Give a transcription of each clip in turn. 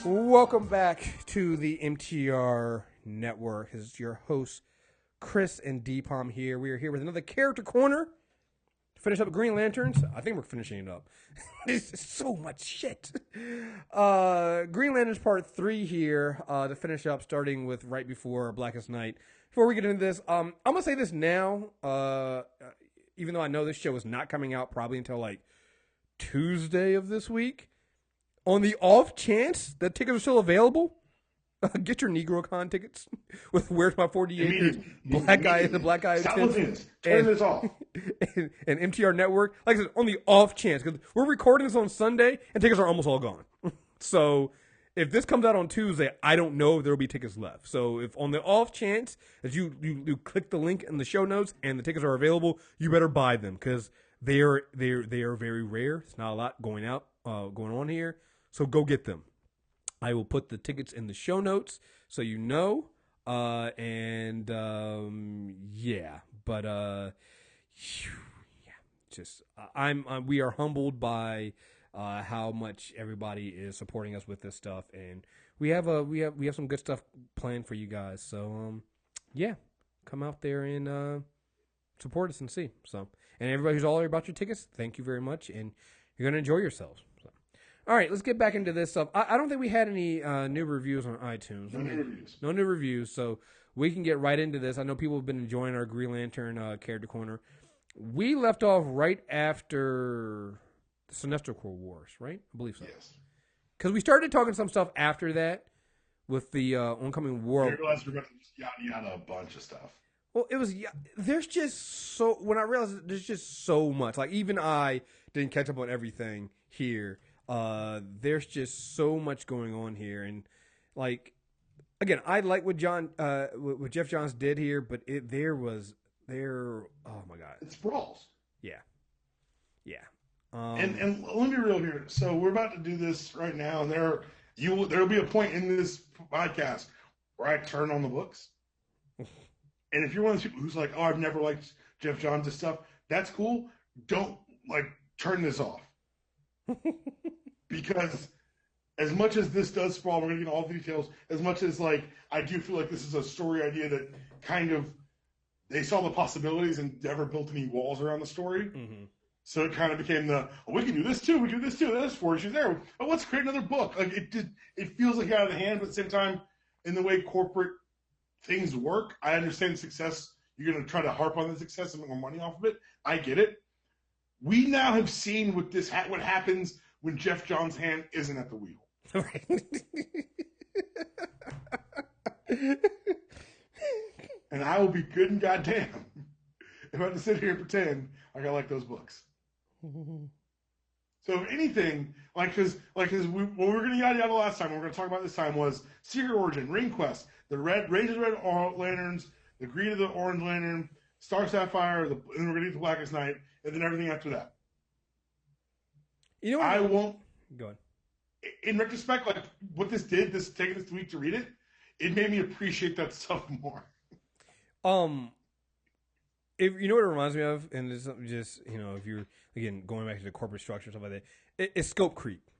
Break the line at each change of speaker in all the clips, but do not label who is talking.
Welcome back to the MTR Network. This is your host, Chris and D-Palm here. We are here with another Character Corner to finish up Green Lanterns. I think we're finishing it up. There's so much shit. Green Lanterns Part 3 here to finish up, starting with right before Blackest Night. Before we get into this, I'm going to say this now, even though I know this show is not coming out probably until like Tuesday of this week. On the off chance that tickets are still available, get your NegroCon tickets with Where's My 40 Acres, Black Guy and the Black Guy.
Turn this off.
And MTR Network. Like I said, on the off chance, because we're recording this on Sunday and tickets are almost all gone. So if this comes out on Tuesday, I don't know if there will be tickets left. So if on the off chance that you click the link in the show notes and the tickets are available, you better buy them because they are very rare. It's not a lot going on here. So go get them. I will put the tickets in the show notes so you know. Yeah. But we are humbled by how much everybody is supporting us with this stuff, and we have some good stuff planned for you guys. So yeah, come out there and support us and see. So, and everybody who's all about your tickets, thank you very much, and you're gonna enjoy yourselves. So. All right, let's get back into this stuff. I don't think we had any new reviews on iTunes. No new reviews, so we can get right into this. I know people have been enjoying our Green Lantern Character Corner. We left off right after the Sinestro Wars, right? I believe so.
Yes.
Because we started talking some stuff after that with the oncoming war.
I realized we're going to just yada a bunch of stuff.
Well, there's just so, when I realized there's just so much. Like, even I didn't catch up on everything here. There's just so much going on here, and like, again, I like what Geoff John did here, but oh my god,
it sprawls.
Yeah.
And let me be real here. So we're about to do this right now, and there'll be a point in this podcast where I turn on the books. And if you're one of those people who's like, oh, I've never liked Geoff John's stuff, that's cool. Don't turn this off. Because as much as this does sprawl, we're going to get all the details, as much as I do feel like this is a story idea that kind of, they saw the possibilities and never built any walls around the story. Mm-hmm. So it kind of became we can do this too, there's 4 issues there. Oh, let's create another book. It feels like out of the hand, but at the same time, in the way corporate things work, I understand success. You're going to try to harp on the success and make more money off of it. I get it. We now have seen what happens when Geoff John's hand isn't at the wheel. Right. And I will be good and goddamn if I have to sit here and pretend like I like those books. So if anything, because what we were going to yada yada last time, what we're going to talk about this time was Secret Origin, Ring Quest, the Rangers Red Lanterns, the Green of the Orange Lantern, Star Sapphire, and we're going to get the Blackest Night, and then everything after that.
You know what?
I won't.
Go ahead.
In retrospect, what this did, taking this week to read it, it made me appreciate that stuff more.
If you know what it reminds me of, and it's just if you're again going back to the corporate structure and stuff like that, it's scope creep.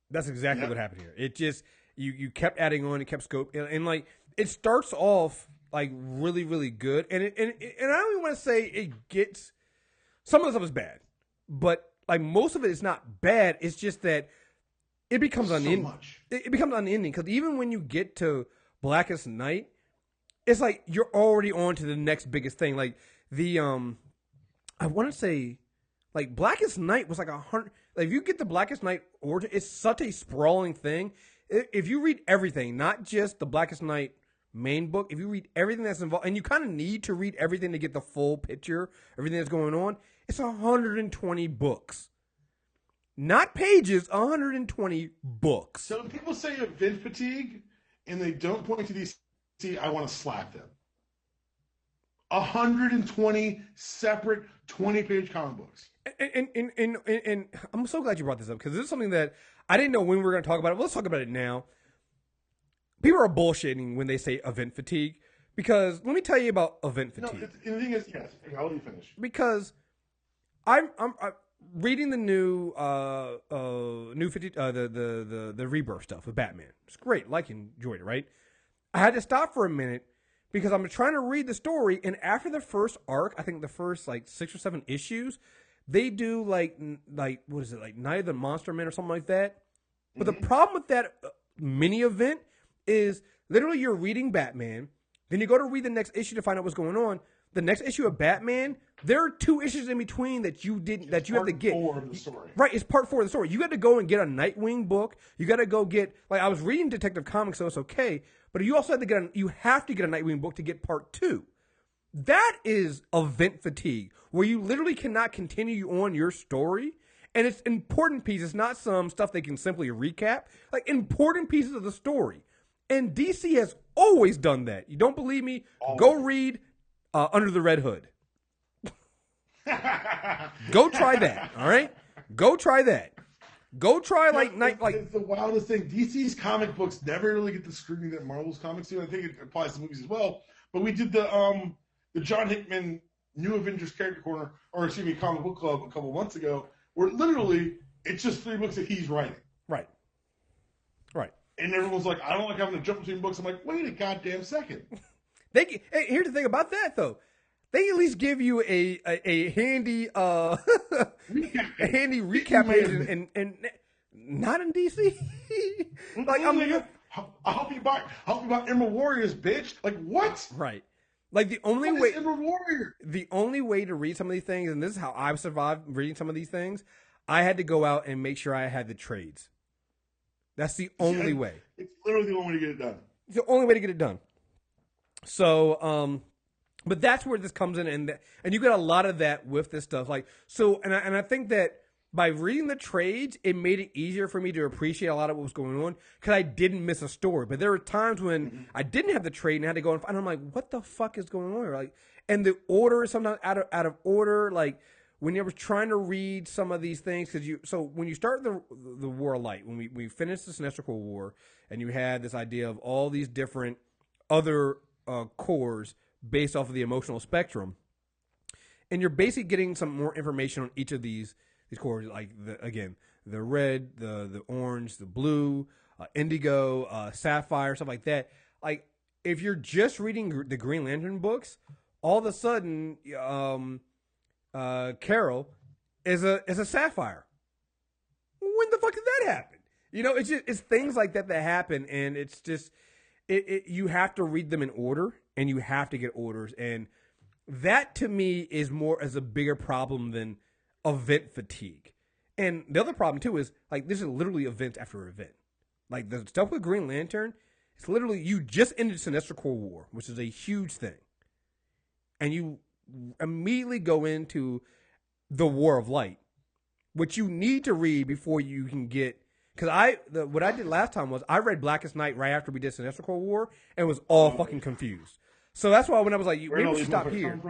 That's exactly what happened here. It just you kept adding on, it kept scope, and it starts off really really good, and I don't even want to say it gets, some of the stuff is bad, but most of it is not bad. It's just that it becomes unending. It becomes unending because even when you get to Blackest Night, it's you're already on to the next biggest thing. I want to say, Blackest Night was 100. If you get the Blackest Night origin, it's such a sprawling thing. If you read everything, not just the Blackest Night main book, if you read everything that's involved, and you kind of need to read everything to get the full picture, everything that's going on, it's 120 books. Not pages, 120 books.
So when people say event fatigue and they don't point to DC, I want to slap them. 120 separate 20-page comic books.
And I'm so glad you brought this up because this is something that I didn't know when we were going to talk about it. But let's talk about it now. People are bullshitting when they say event fatigue because let me tell you about event fatigue.
No, the thing is, yes, I'll let you finish.
Because reading the new 50 the Rebirth stuff with Batman. It's great, enjoyed it, right? I had to stop for a minute because I'm trying to read the story, and after the first arc, I think the first like 6 or 7 issues, they do like what is it, like Night of the Monster Men or something like that. But the problem with that mini event is literally you're reading Batman, then you go to read the next issue to find out what's going on. The next issue of Batman, there are 2 issues in between that you have to get.
Part 4 of the story.
Right, it's part 4 of the story. You got to go and get a Nightwing book. You got to go get, like, I was reading Detective Comics, so it's okay. But you also have to get a Nightwing book to get part 2. That is event fatigue, where you literally cannot continue on your story. And it's important pieces, not some stuff they can simply recap. Like, important pieces of the story. And DC has always done that. You don't believe me? Always. Go read Under the Red Hood. Go try that, all right? Go try that. Go try
It's the wildest thing. DC's comic books never really get the scrutiny that Marvel's comics do. I think it applies to movies as well. But we did the John Hickman New Avengers Character Corner, comic book club a couple months ago, where literally it's just 3 books that he's writing.
Right.
And everyone's like, I don't like having to jump between books. I'm like, wait a goddamn second.
Hey, here's the thing about that though. They at least give you a handy recap page and not in DC. Like
I hope you buy Emerald Warriors, bitch. Like what?
Right. Like the only
way Emerald Warrior.
The only way to read some of these things, and this is how I've survived reading some of these things, I had to go out and make sure I had the trades. That's the only way.
It's literally the only way to get it done.
It's the only way to get it done. So, but that's where this comes in, and you get a lot of that with this stuff. Like, so, and I think that by reading the trades, it made it easier for me to appreciate a lot of what was going on because I didn't miss a story. But there were times when I didn't have the trade and I had to go and find. I'm like, what the fuck is going on here? Like, and the order is sometimes out of order. Like when you were trying to read some of these things, so when you start the War of Light, when we finished the Sinestro War, and you had this idea of all these different other cores based off of the emotional spectrum, and you're basically getting some more information on each of these cores, like the red, the orange, the blue, indigo, sapphire, stuff like that. Like if you're just reading the Green Lantern books, all of a sudden, Carol is a sapphire. When the fuck did that happen? You know, it's things like that happen, and it's just you have to read them in order, and you have to get orders, and that to me is more as a bigger problem than event fatigue. And the other problem too is like this is literally event after event. Like the stuff with Green Lantern, it's literally you just ended Sinestro Corps War, which is a huge thing, and you immediately go into the War of Light, which you need to read before you can get. Because what I did last time was I read Blackest Night right after we did Sinestro Corps War and was all fucking confused. So that's why when I was like, maybe we should stop here.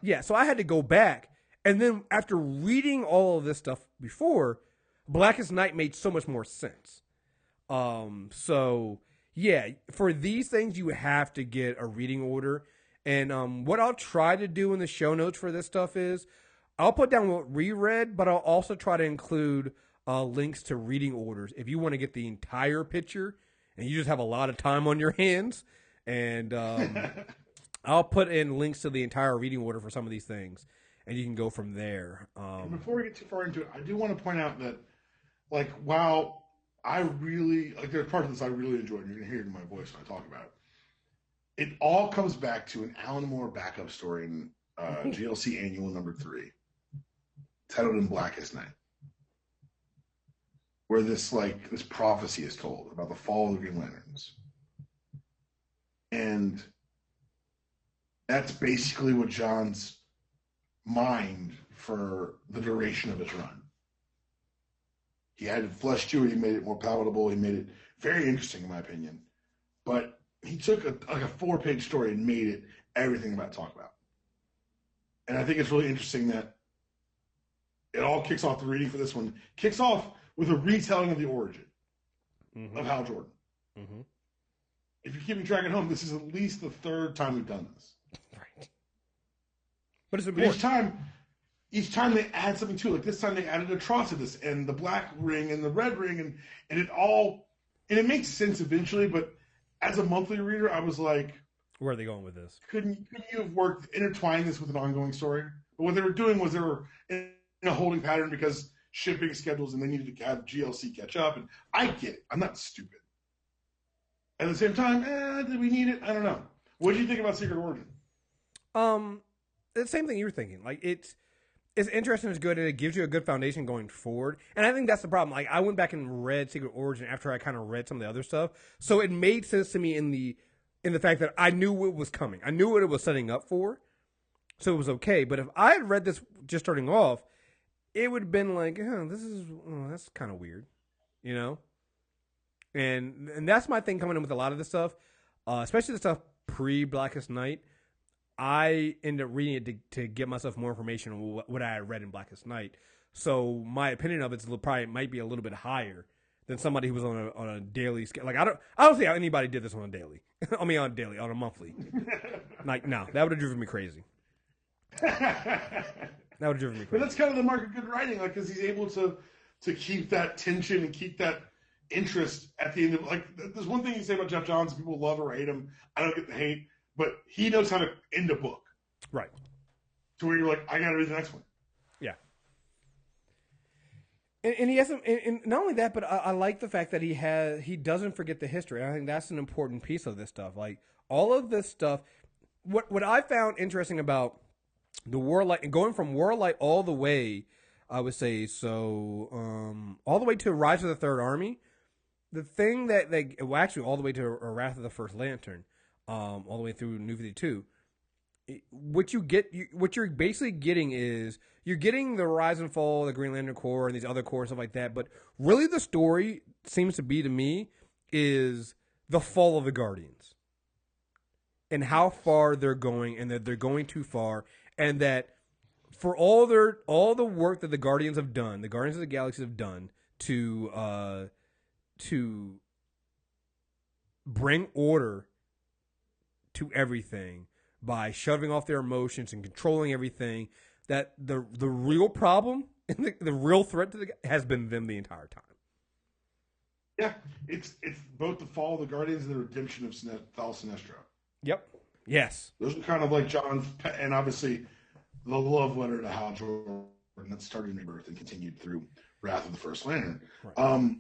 Yeah, so I had to go back. And then after reading all of this stuff before, Blackest Night made so much more sense. So, yeah, for these things, you have to get a reading order. And what I'll try to do in the show notes for this stuff is I'll put down what we read, but I'll also try to include links to reading orders if you want to get the entire picture and you just have a lot of time on your hands. And I'll put in links to the entire reading order for some of these things, and you can go from there.
Before we get too far into it, I do want to point out that, like, while I really, like, there's parts of this I really enjoyed, and you're going to hear it in my voice when I talk about it, it all comes back to an Alan Moore backup story in GLC Annual number 3, titled In Blackest Night, where this prophecy is told about the fall of the Green Lanterns. And that's basically what John's mind for the duration of his run. He added flesh to it. He made it more palatable. He made it very interesting, in my opinion. But he took a 4-page story and made it everything about to talk about. And I think it's really interesting that it all kicks off, the reading for this one kicks off with a retelling of the origin of Hal Jordan. Mm-hmm. If you're keeping track at home, this is at least the 3rd time we've done this.
Right. But it's important.
Each time, each time they add something to it. Like this time they added Atrocitus and the Black Ring and the Red Ring, and it makes sense eventually. But as a monthly reader, I was like,
where are they going with this?
Couldn't you have intertwined this with an ongoing story? But what they were doing was they were in a holding pattern because shipping schedules, and they needed to have GLC catch up. And I get it. I'm not stupid. At the same time, did we need it? I don't know. What did you think about Secret Origin?
The same thing you were thinking. Like it's interesting, it's good, and it gives you a good foundation going forward. And I think that's the problem. Like I went back and read Secret Origin after I kind of read some of the other stuff, so it made sense to me in the fact that I knew what was coming. I knew what it was setting up for, so it was okay. But if I had read this just starting off, it would have been like, that's kind of weird, you know? And that's my thing coming in with a lot of this stuff, especially the stuff pre-Blackest Night. I ended up reading it to get myself more information on what I had read in Blackest Night. So my opinion of it probably might be a little bit higher than somebody who was on a daily scale. Like I don't see how anybody did this on a daily. I mean on a monthly. Like no, that would have driven me crazy. That would have driven me crazy.
But that's kind of the mark of good writing, like because he's able to keep that tension and keep that interest at the end of like. There's one thing you say about Geoff John: people love or hate him. I don't get the hate, but he knows how to end a book,
right? To
where you're like, I got to read the next one.
Yeah. And he has some, and not only that, but I like the fact that he doesn't forget the history. I think that's an important piece of this stuff. Like all of this stuff, what I found interesting about the Warlight, going from Warlight all the way, I would say, all the way to Rise of the Third Army, the thing that actually all the way to Wrath of the First Lantern, all the way through New 52. What you're basically getting is you're getting the rise and fall of the Green Lantern Corps and these other corps and stuff like that, but really the story seems to be to me is the fall of the Guardians and how far they're going, and that they're going too far, and that for all the work that the Guardians have done, the Guardians of the Galaxy have done to bring order to everything by shoving off their emotions and controlling everything, that the real problem and the real threat to has been them the entire time.
Yeah, it's both the fall of the Guardians and the redemption of Sinestro.
Yep. Yes.
Those are kind of like John's, and obviously the love letter to Hal Jordan that started in Rebirth and continued through Wrath of the First Lantern. Right.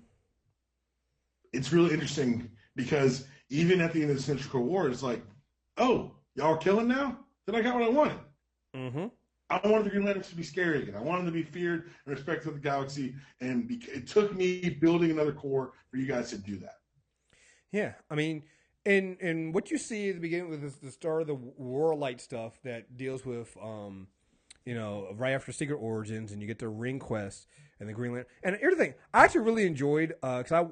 It's really interesting because even at the end of the Sinestro War, it's like, oh, y'all are killing now? Then I got what I wanted.
Mm-hmm.
I wanted the Green Lanterns to be scary again. I wanted them to be feared and respected of the galaxy, and it took me building another corps for you guys to do that.
Yeah, I mean, and what you see at the beginning with the start of the Warlight stuff that deals with, right after Secret Origins, and you get the Ring Quest and the Green Lantern. And here's the thing, I actually really enjoyed because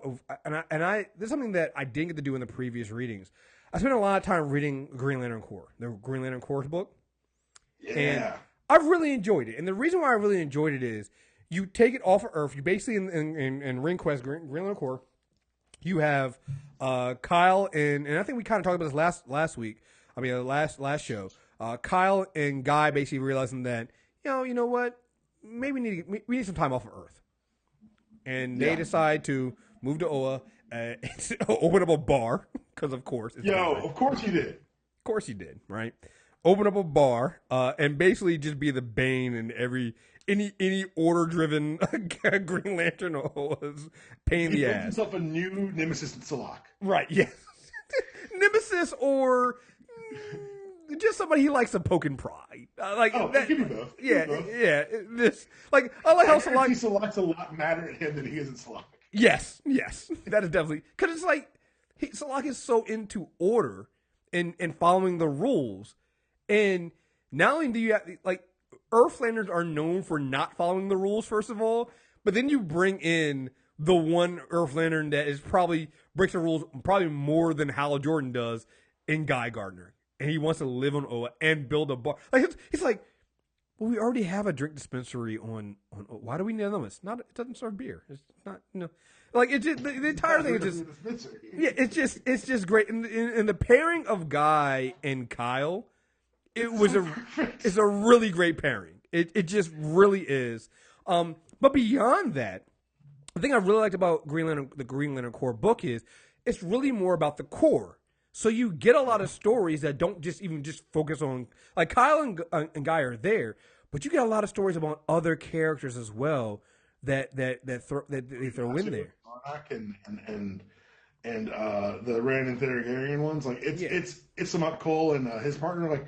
this is something that I didn't get to do in the previous readings. I spent a lot of time reading Green Lantern Corps, the Green Lantern Corps book.
Yeah.
And I've really enjoyed it. And the reason why I really enjoyed it is you take it off of Earth. You basically, in Ring Quest, Green Lantern Corps, you have Kyle and I think we kind of talked about this last week. I mean, last show. Kyle and Guy basically realizing that, you know what? Maybe we need some time off of Earth. And they decide to move to Oa, open up a bar. Because of course,
of course he did.
Of course he did, right? Open up a bar and basically just be the bane in any order-driven Green Lantern was pain in the ass. He
himself a new nemesis in Salak.
Right? Yes, nemesis or just somebody he likes to poke and prod.
That could be both.
Yeah. This I like how
Salak's a lot madder at him than he is at Salak.
Yes, that is definitely because it's like. Salak is so into order and following the rules. And not only do you have, Earthlanders are known for not following the rules, first of all, but then you bring in the one Earthlander that is probably breaks the rules probably more than Hal Jordan does in Guy Gardner. And he wants to live on Oa and build a bar. He's like, well, we already have a drink dispensary on Oa. Why do we need them? It doesn't serve beer. It's not, it's just, the entire thing is just, it's just great. And the pairing of Guy and Kyle, it's a really great pairing. It just really is. But beyond that, the thing I really liked about the Green Lantern Corps book is it's really more about the Corps. So you get a lot of stories that don't just focus on, like Kyle and Guy are there, but you get a lot of stories about other characters as well that they throw in there.
And the Rand and Theragarian ones, like it's about Cole and his partner, like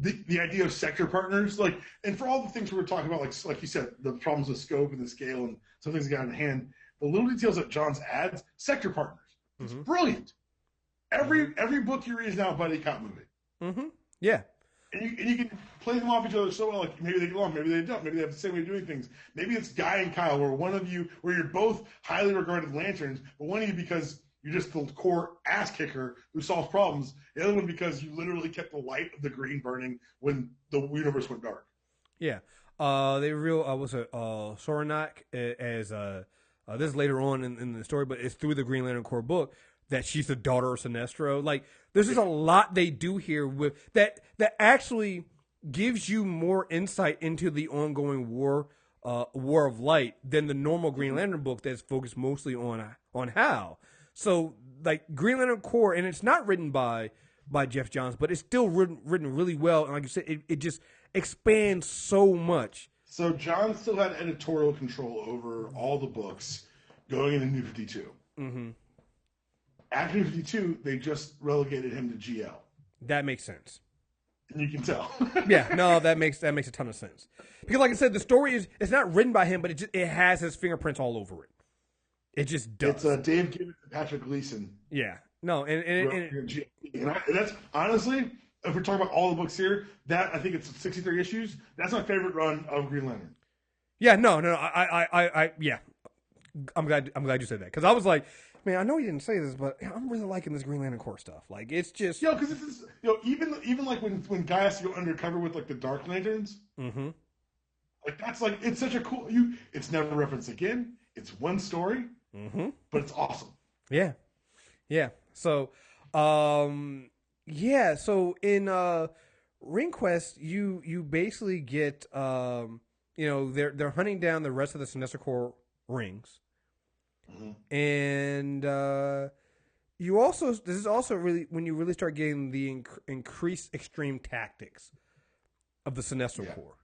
the idea of sector partners, like, and for all the things we were talking about, like you said, the problems with scope and the scale and some things got in hand, the little details that John's adds, sector partners, it's brilliant. Every book you read is now a buddy cop movie.
Mm-hmm. Yeah.
And you can play them off each other so well. Like maybe they get along, maybe they don't. Maybe they have the same way of doing things. Maybe it's Guy and Kyle, where you're both highly regarded lanterns, but one of you because you're just the core ass kicker who solves problems. The other one because you literally kept the light of the green burning when the universe went dark.
Yeah. They Soronak as this is later on in the story, but it's through the Green Lantern Corps book that she's the daughter of Sinestro. Like, there's just a lot they do here with that actually gives you more insight into the ongoing War of Light than the normal Green Lantern book that's focused mostly on Hal. So, like, Green Lantern Corps, and it's not written by Geoff John, but it's still written really well. And like you said, it just expands so much.
So John still had editorial control over all the books going into New 52.
Mm-hmm.
After New 52, they just relegated him to GL.
That makes sense.
And you can tell.
Yeah, no, that makes a ton of sense. Because, like I said, the story it's not written by him, but it has his fingerprints all over it. It just does.
It's Dave Gibbons and Patrick Gleason.
Yeah, no, and
that's honestly, if we're talking about all the books here, that I think it's 63 issues. That's my favorite run of Green Lantern.
Yeah, no, yeah. I'm glad you said that because I was like, man, I know you didn't say this, but I'm really liking this Green Lantern Corps stuff. Like, it's just
because this is even like when Guy has to go undercover with like the Dark Lanterns.
Mm-hmm.
Like that's like it's such a cool. It's never referenced again. It's one story, but it's awesome.
Yeah. So, So in Ring Quest, you basically get they're hunting down the rest of the Sinestro Corps rings. Mm-hmm. And this is also really when you really start getting the increased extreme tactics of the Sinestro Corps.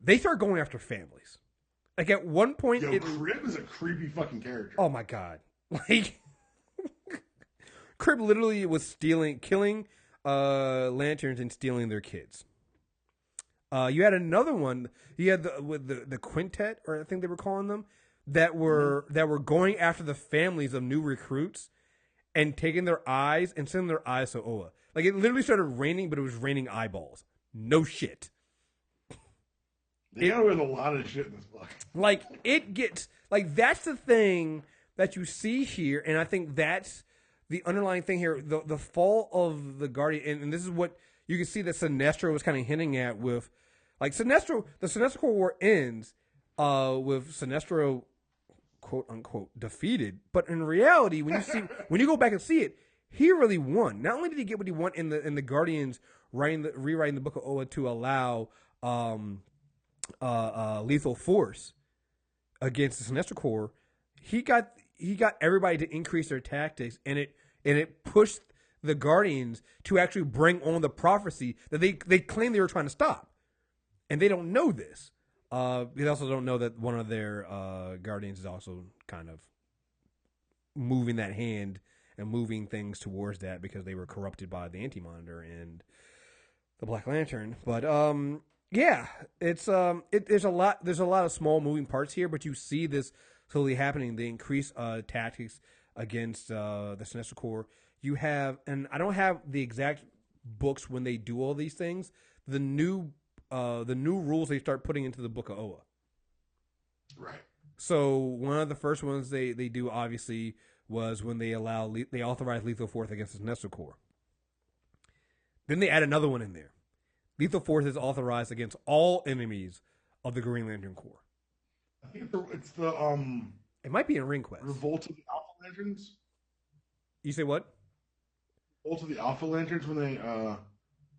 They start going after families. Like at one point,
Crib is a creepy fucking character.
Oh my god! Like Crib literally was killing lanterns and stealing their kids. You had another one. You had the quintet, or I think they were calling them, that were going after the families of new recruits and taking their eyes and sending their eyes to Oa. Like it literally started raining, but it was raining eyeballs. No shit.
They got away with a lot of shit in this book.
Like it gets like that's the thing that you see here, and I think that's the underlying thing here. The fall of the Guardian, and this is what you can see that Sinestro was kind of hinting at with, like the Sinestro Corps War ends with Sinestro, quote unquote, defeated. But in reality, when you go back and see it, he really won. Not only did he get what he wanted in the Guardians rewriting the Book of Oa to allow lethal force against the Sinestro Corps, he got everybody to increase their tactics, and it pushed the Guardians to actually bring on the prophecy that they claim they were trying to stop, and they don't know this. They also don't know that one of their Guardians is also kind of moving that hand and moving things towards that because they were corrupted by the Anti-Monitor and the Black Lantern. But yeah, it's there's a lot of small moving parts here, but you see this slowly happening. The increased tactics against the Sinestro Corps. You have, and I don't have the exact books when they do all these things. The new rules they start putting into the Book of Oa.
Right.
So one of the first ones they do obviously was when they authorize lethal force against the Sinestro Corps. Then they add another one in there. Lethal force is authorized against all enemies of the Green Lantern Corps.
I think it's the
It might be in Ring Quest.
Revolt of the Alpha Lanterns.
You say what?
Revolt of the Alpha Lanterns when they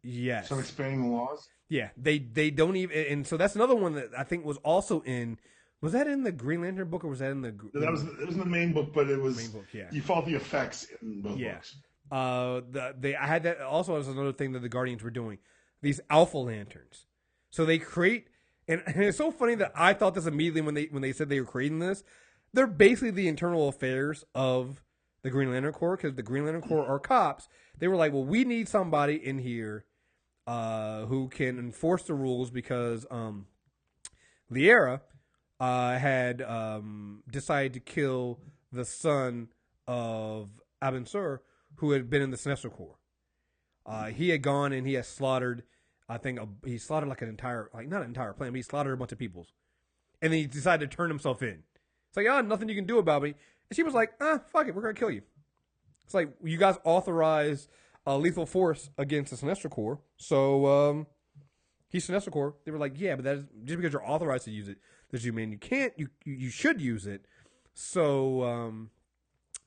yes,
start expanding the laws.
Yeah, they don't even, and so that's another one that I think was also in. Was that in the Green Lantern book, or was that in the?
It was in the main book, but it was
main book. Yeah,
you felt the effects in both books.
I had that also as another thing that the Guardians were doing. These Alpha Lanterns, so they create, and it's so funny that I thought this immediately when they said they were creating this. They're basically the internal affairs of the Green Lantern Corps, because the Green Lantern Corps are cops. They were like, well, we need somebody in here who can enforce the rules, because Liera had decided to kill the son of Abin Sur, who had been in the Sinestro Corps. He had gone and he had slaughtered, I think, he slaughtered like an entire, like not an entire planet, but he slaughtered a bunch of peoples. And then he decided to turn himself in. It's like, nothing you can do about me. And she was like, fuck it, we're going to kill you. It's like, you guys authorize lethal force against the Sinestro Corps. So, he's Sinestro Corps. They were like, yeah, but that is, just because you're authorized to use it, does you mean you can't, you should use it. So,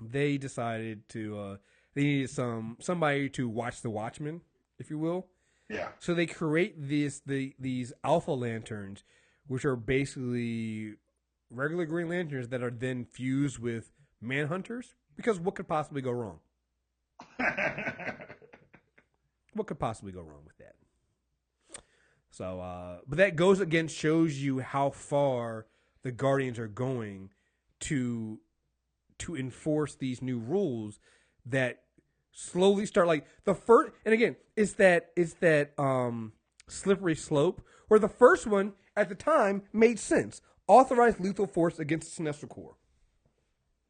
they decided to, they needed somebody to watch the Watchmen, if you will.
Yeah.
So they create these Alpha Lanterns, which are basically regular Green Lanterns that are then fused with Manhunters, because what could possibly go wrong? What could possibly go wrong with that? So, but that goes again, shows you how far the Guardians are going to enforce these new rules that slowly start, like the first, and again, it's that slippery slope where the first one at the time made sense. Authorized lethal force against the Sinestro Corps.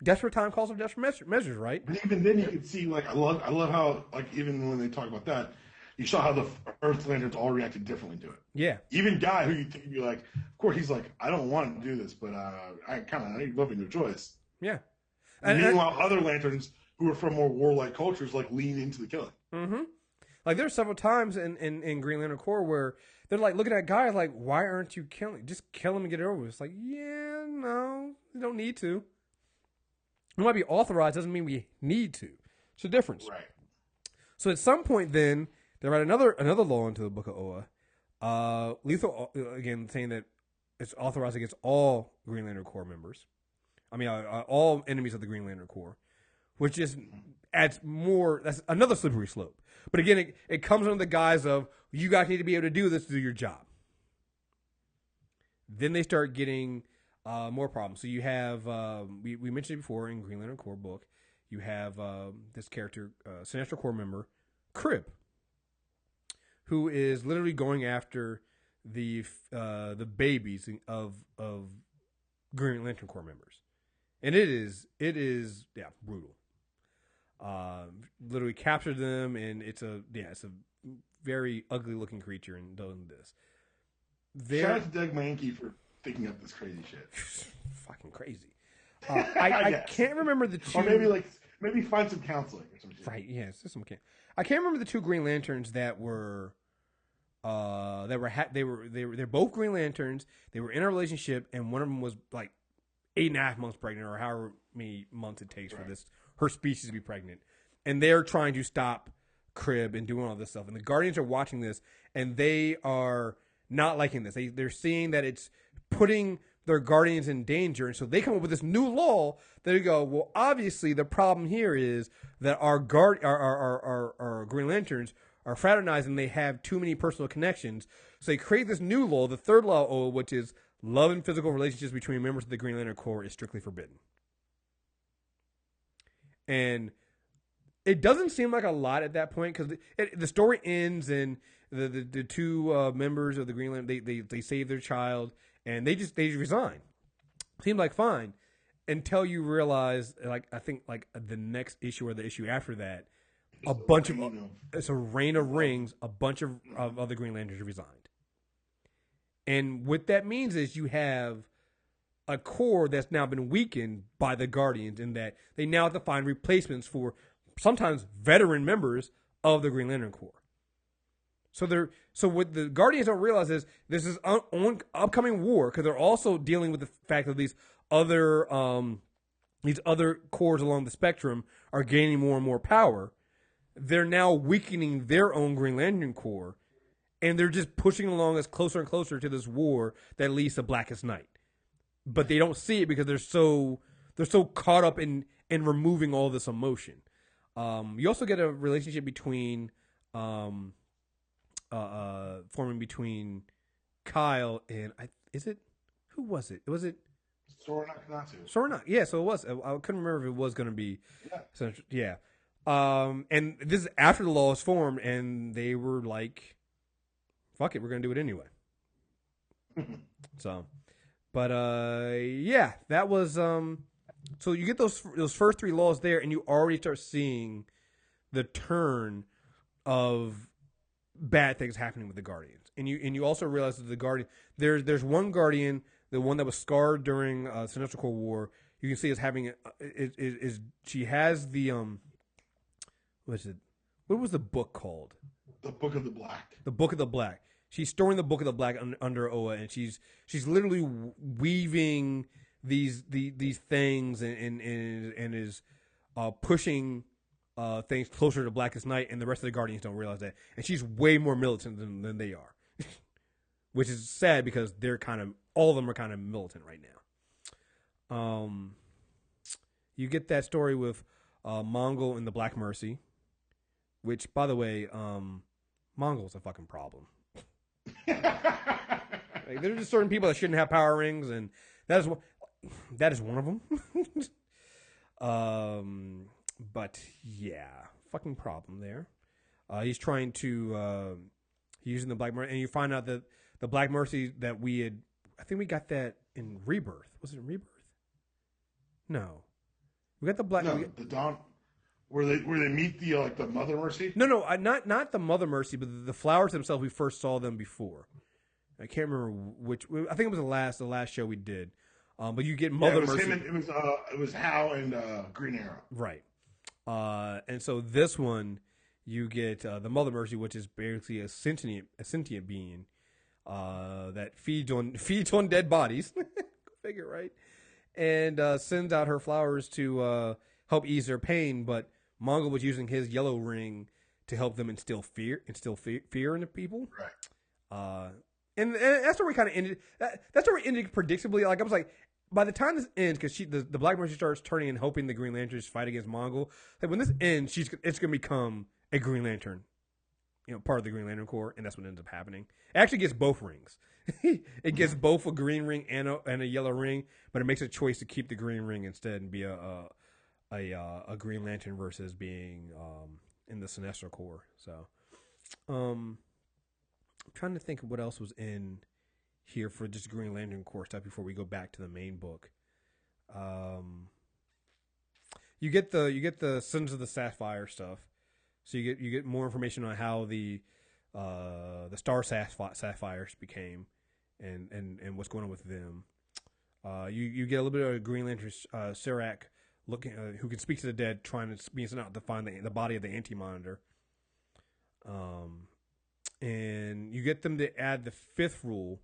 Desperate time calls for desperate measures, right?
But even then, you can see, like, I love how, like, even when they talk about that, you saw how the Earth Lanterns all reacted differently to it.
Yeah.
Even Guy, who you think would be like, of course, he's like, I don't want to do this, but I love your choice.
Yeah.
And meanwhile, other Lanterns who are from more warlike cultures, like, lean into the killing.
Mm-hmm. Like, there's several times in Green Lantern Corps where they're like looking at Guy like, why aren't you killing? Just kill him and get it over with. It's like, yeah, no, you don't need to. It might be authorized, doesn't mean we need to. It's a difference.
Right.
So at some point then, they write another law into the Book of Oa. Lethal, again, saying that it's authorized against all Green Lantern Corps members. I mean, all enemies of the Green Lantern Corps. Which is adds more. That's another slippery slope. But again, it comes under the guise of you guys need to be able to do this to do your job. Then they start getting more problems. So you have we mentioned it before in Green Lantern Corps book. You have this character, Sinestro Corps member, Crib, who is literally going after the babies of Green Lantern Corps members, and it is brutal. Literally captured them, and it's a very ugly looking creature and doing this.
Shout out to Doug Mankey for thinking up this crazy shit.
Fucking crazy. I can't remember the two.
Or maybe find some counseling or some shit.
Right? Yeah, I can't remember the two Green Lanterns that were. They're both Green Lanterns. They were in a relationship, and one of them was like 8.5 months pregnant, or however many months it takes for her species to be pregnant, and they're trying to stop Crib and doing all this stuff. And the Guardians are watching this, and they are not liking this. They're seeing that it's putting their Guardians in danger, and so they come up with this new law that they go, well, obviously the problem here is that our Green Lanterns are fraternizing. They have too many personal connections, so they create this new law, the third law, which is love and physical relationships between members of the Green Lantern Corps is strictly forbidden. And it doesn't seem like a lot at that point, because the story ends and the two members of the Green Lantern, they save their child and they resign. Seemed like fine until you realize, like, I think like the next issue or the issue after that, it's a Reign of Rings, a bunch of other Green Lanterns resigned. And what that means is you have a core that's now been weakened by the Guardians, in that they now have to find replacements for sometimes veteran members of the Green Lantern Corps. So what the Guardians don't realize is this is upcoming war, because they're also dealing with the fact that these other corps along the spectrum are gaining more and more power. They're now weakening their own Green Lantern Corps, and they're just pushing along us closer and closer to this war that leads to Blackest Night. But they don't see it because they're so caught up in removing all this emotion. You also get a relationship between forming between Kyle and who was it? Was it Sornak? Yeah, so it was. I couldn't remember if it was going to be. Yeah. And this is after the law was formed, and they were like, "Fuck it, we're going to do it anyway." So, but yeah, that was So you get those first three laws there, and you already start seeing the turn of bad things happening with the Guardians, and you also realize that the Guardian there's one Guardian, the one that was scarred during Sinestro Corps War. You can see is having she has the what is it? What was the book called?
The Book of the Black.
The Book of the Black. She's storing the Book of the Black under Oa, and she's literally weaving these things and is pushing things closer to Blackest Night, and the rest of the Guardians don't realize that. And she's way more militant than they are, which is sad because all of them are kind of militant right now. You get that story with Mongol and the Black Mercy, which, by the way, Mongol's a fucking problem. Like, there are just certain people that shouldn't have power rings, and that is one of them. But yeah, fucking problem there. He's trying to using the Black Mercy, and you find out that the Black Mercy that I think we got that in Rebirth. Was it in Rebirth? No, we got the Black.
No, the Dawn. Where they meet the Mother Mercy?
No, not the Mother Mercy, but the flowers themselves. We first saw them before. I can't remember which. I think it was the last show we did. But you get Mother Mercy.
It was Hal and Green Arrow.
Right. And so this one, you get the Mother Mercy, which is basically a sentient being that feeds on dead bodies. Go figure, right? And sends out her flowers to help ease their pain, but Mongol was using his yellow ring to help them instill fear into people.
Right.
And that's where we kind of ended. That's where we ended predictably. Like I was like, by the time this ends, because the Black Mercy starts turning and hoping the Green Lanterns fight against Mongol. Like when this ends, it's gonna become a Green Lantern, part of the Green Lantern Corps, and that's what ends up happening. It actually gets both rings. It gets both a green ring and a yellow ring, but it makes a choice to keep the green ring instead and be a Green Lantern versus being in the Sinestro Corps. So, I'm trying to think of what else was in here for just Green Lantern Corps stuff before we go back to the main book. You get the Sons of the Sapphire stuff, so you get more information on how the Star Sapphires became and what's going on with them. You get a little bit of Green Lantern Serac looking who can speak to the dead, trying to be sent out to find the body of the Anti-Monitor. And you get them to add the fifth rule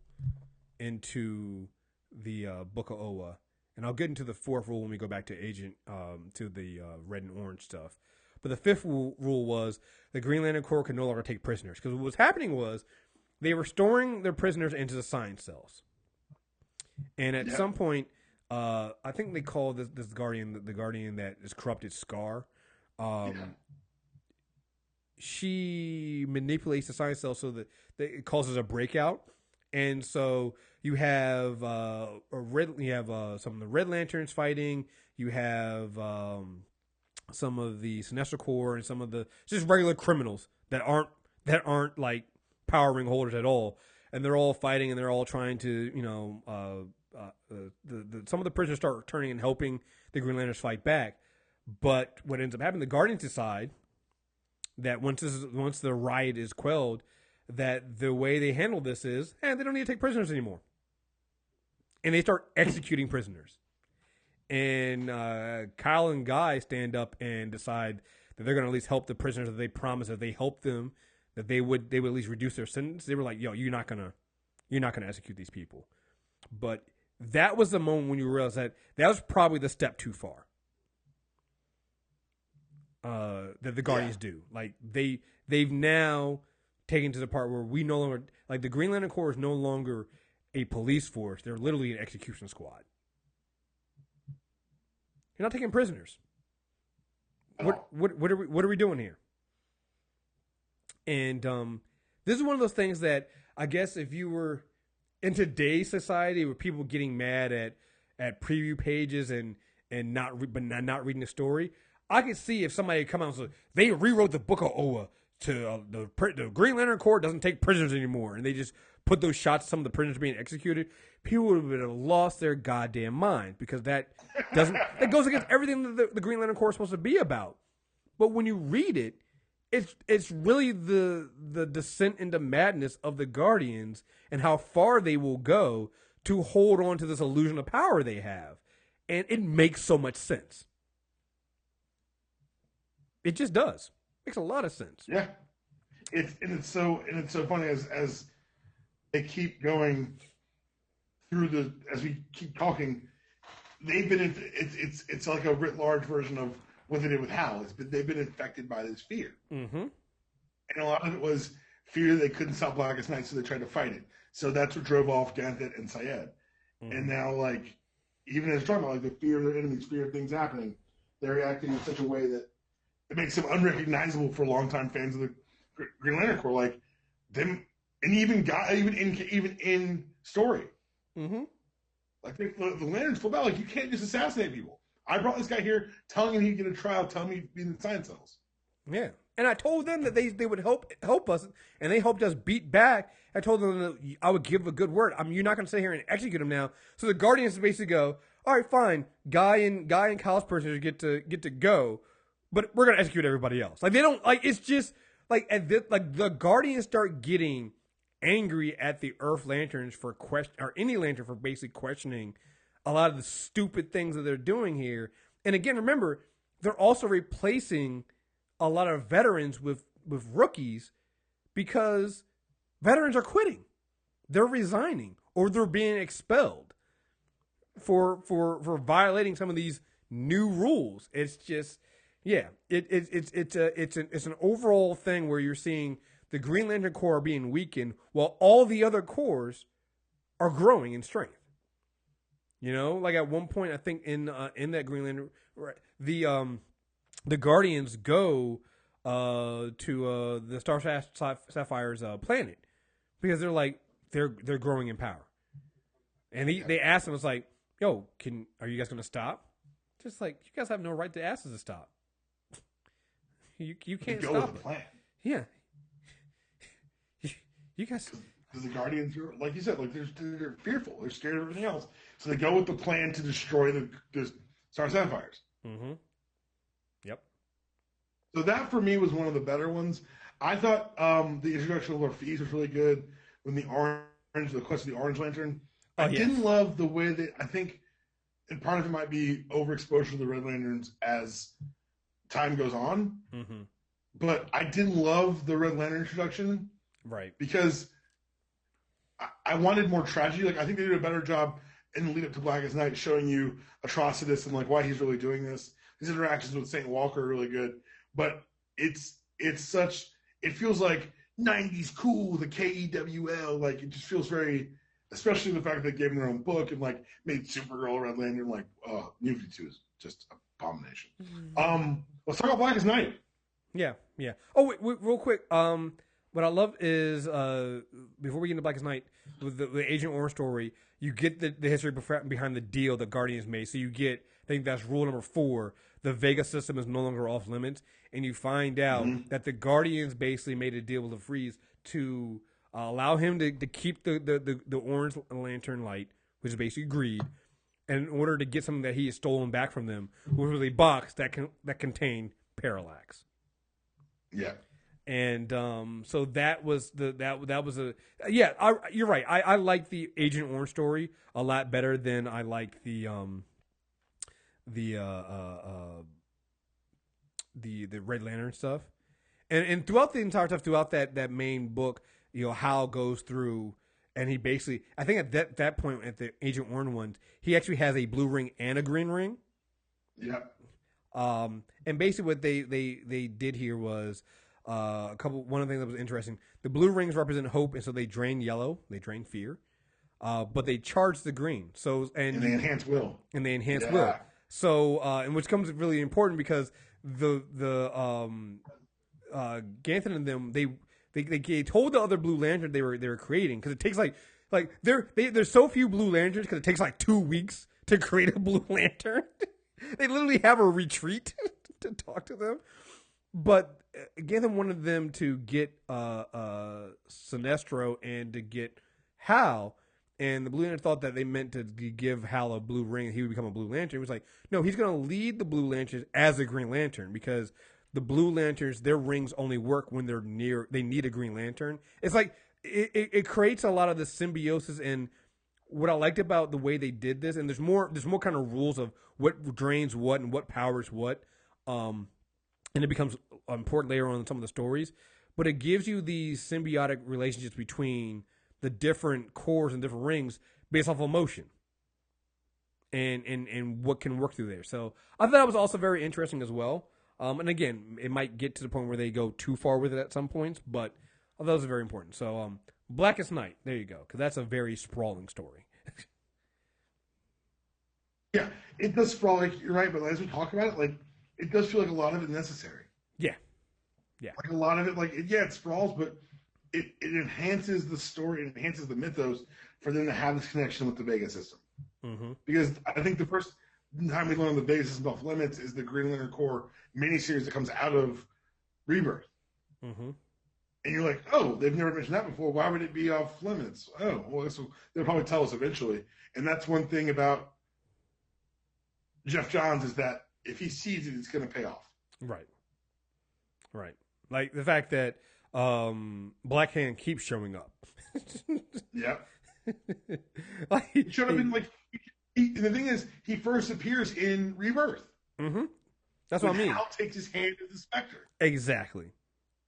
into the Book of Oa, and I'll get into the fourth rule when we go back to to the red and orange stuff. But the fifth rule was the Green Lantern Corps could no longer take prisoners, because what was happening was they were storing their prisoners into the science cells, and at some point, I think they call this Guardian the Guardian that is corrupted Scar. She manipulates the science cell so that it causes a breakout, and so you have some of the Red Lanterns fighting. You have some of the Sinestro Corps and some of the just regular criminals that aren't like power ring holders at all, and they're all fighting and they're all trying to some of the prisoners start returning and helping the Green Lanterns fight back. But what ends up happening, the Guardians decide that once the riot is quelled, that the way they handle this is, they don't need to take prisoners anymore, and they start executing prisoners. And Kyle and Guy stand up and decide that they're going to at least help the prisoners. That they promised that they help them, that they would at least reduce their sentence. They were like, "Yo, you're not gonna execute these people." But that was the moment when you realize that was probably the step too far. That the Guardians do. Like they've now taken to the part where we no longer, like, the Green Lantern Corps is no longer a police force. They're literally an execution squad. You're not taking prisoners. What are we doing here? And this is one of those things that I guess if you were in today's society with people getting mad at preview pages and not reading the story, I could see if somebody had come out and said they rewrote the Book of Oa to the Green Lantern Corps doesn't take prisoners anymore, and they just put those shots of some of the prisoners being executed. People would have lost their goddamn mind, because that goes against everything that the Green Lantern Corps is supposed to be about. But when you read it, it's really the descent into madness of the Guardians and how far they will go to hold on to this illusion of power they have. And it makes so much sense. It just does. Makes a lot of sense.
Yeah. It's so funny as they keep going through as we keep talking, they've been it's like a writ large version of what they did with Hal. They've been infected by this fear. Mm-hmm. And a lot of it was fear they couldn't stop Blackest Night, so they tried to fight it. So that's what drove off Ganthet and Syed. Mm-hmm. And now, like, even as we're talking about, like, the fear of their enemies, fear of things happening, they're reacting in such a way that it makes them unrecognizable for longtime fans of the Green Lantern Corps. Like, them, and even in story. Mm-hmm. Like, the Lanterns flip out. Like, you can't just assassinate people. I brought this guy here, telling him he'd get a trial, telling me he'd be in the science cells.
Yeah. And I told them that they would help us, and they helped us beat back. I told them that I would give a good word. You're not going to sit here and execute him now. So the Guardians basically go, all right, fine. Guy and Kyle's prisoners get to go, but we're going to execute everybody else. Like, they don't, like, it's just, like, the Guardians start getting angry at the Earth Lanterns or any Lantern for basically questioning a lot of the stupid things that they're doing here. And again, remember, they're also replacing a lot of veterans with rookies, because veterans are quitting. They're resigning, or they're being expelled for violating some of these new rules. It's just, yeah, it's an overall thing where you're seeing the Green Lantern Corps being weakened while all the other corps are growing in strength. You know, like at one point, I think in that Green Lantern, the Guardians go to the Star Sapphire's planet, because they're growing in power, and they asked them, it's like, yo, are you guys gonna stop? Just like, you guys have no right to ask us to stop. You can't
go
stop
with the
it.
plan.
Yeah, you guys.
Because the Guardians are, like you said, like they're fearful. They're scared of everything else. So they go with the plan to destroy the Star Sapphires. Mm-hmm.
Yep.
So that, for me, was one of the better ones. I thought the introduction of Orpheus was really good. When the quest of the Orange Lantern. I didn't love the way that, I think, and part of it might be overexposure to the Red Lanterns as time goes on. Mm-hmm. But I didn't love the Red Lantern introduction.
Right.
Because I wanted more tragedy. Like, I think they did a better job in the lead up to Blackest Night, showing you Atrocitus and like why he's really doing this. His interactions with Saint Walker are really good, but it feels like 90s cool, the KEWL. Like, it just feels very, especially the fact that they gave them their own book and like made Supergirl Red Lantern. Like, New 52 is just an abomination. Let's talk about Blackest Night.
Yeah. Oh, wait, real quick. What I love is, before we get into Blackest Night, with the Agent Orange story, you get the history behind the deal that Guardians made. So you get, I think that's rule number 4, the Vega system is no longer off limits. And you find out that the Guardians basically made a deal with the Freeze to allow him to keep the Orange Lantern light, which is basically greed, and in order to get something that he has stolen back from them, which was a box that contained Parallax.
Yeah.
And so that was you're right. I like the Agent Orange story a lot better than I liked the Red Lantern stuff. And throughout the entire stuff, throughout that main book, you know, Hal goes through, and he basically, I think at that point at the Agent Orange ones, he actually has a blue ring and a green ring.
Yeah.
And basically what they did here was, One of the things that was interesting, the blue rings represent hope, and so they drain yellow, they drain fear, but they charge the green. So
and they enhance will.
And they enhance will. So and which comes really important because the Ganthan and them they told the other Blue Lantern they were creating, because it takes like there's so few Blue Lanterns because it takes like 2 weeks to create a Blue Lantern. They literally have a retreat to talk to them. But Ganthan wanted them to get Sinestro and to get Hal, and the Blue Lantern thought that they meant to give Hal a blue ring and he would become a Blue Lantern. It was like, no, he's going to lead the Blue Lanterns as a Green Lantern, because the Blue Lanterns, their rings only work when they need a Green Lantern. It's like it creates a lot of the symbiosis. And what I liked about the way they did this, and there's more kind of rules of what drains what and what powers what, and it becomes important later on in some of the stories. But it gives you these symbiotic relationships between the different cores and different rings based off of emotion, and what can work through there. So I thought that was also very interesting as well. And again, it might get to the point where they go too far with it at some points, but I thought it was very important. So Blackest Night, there you go, because that's a very sprawling story.
Yeah, it does sprawl, like you're right, but as we talk about it, like it does feel like a lot of it necessary.
Yeah.
Like a lot of it, like it sprawls, but it enhances the story, it enhances the mythos for them to have this connection with the Vega system.
Mm-hmm.
Because I think the first time we learn the Vega system off limits is the Green Lantern Corps miniseries that comes out of Rebirth.
Mm-hmm.
And you're like, oh, they've never mentioned that before. Why would it be off limits? Oh, well, they'll probably tell us eventually. And that's one thing about Geoff Johns, is that if he sees it, it's going to pay off.
Right. Like the fact that Black Hand keeps showing up.
Yeah.
Like,
he showed up in like. The thing is, he first appears in Rebirth.
Mm-hmm. That's what I mean.
Hal takes his hand as the Spectre.
Exactly.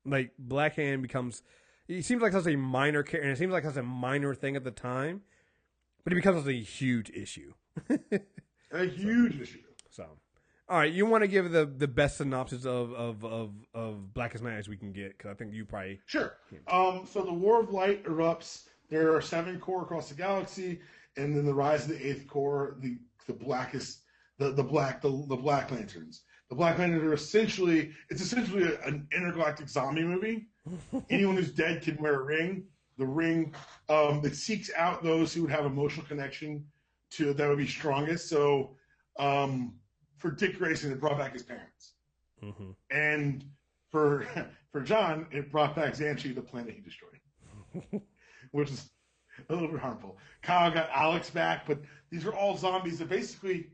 Like Black Hand becomes. He seems like such a minor character, and it seems like such a minor thing at the time, but it becomes a huge issue.
A huge issue.
So, all right, you want to give the best synopsis of Blackest Night as we can get, because I think you probably
sure. So the War of Light erupts. There are 7 corps across the galaxy, and then the rise of the 8th corps, the blackest, the Black Lanterns. The Black Lanterns are essentially an intergalactic zombie movie. Anyone who's dead can wear a ring. The ring that seeks out those who would have emotional connection to that would be strongest. So for Dick Grayson, it brought back his parents, and for John, it brought back Xanthi, the planet he destroyed, which is a little bit harmful. Kyle got Alex back, but these are all zombies that basically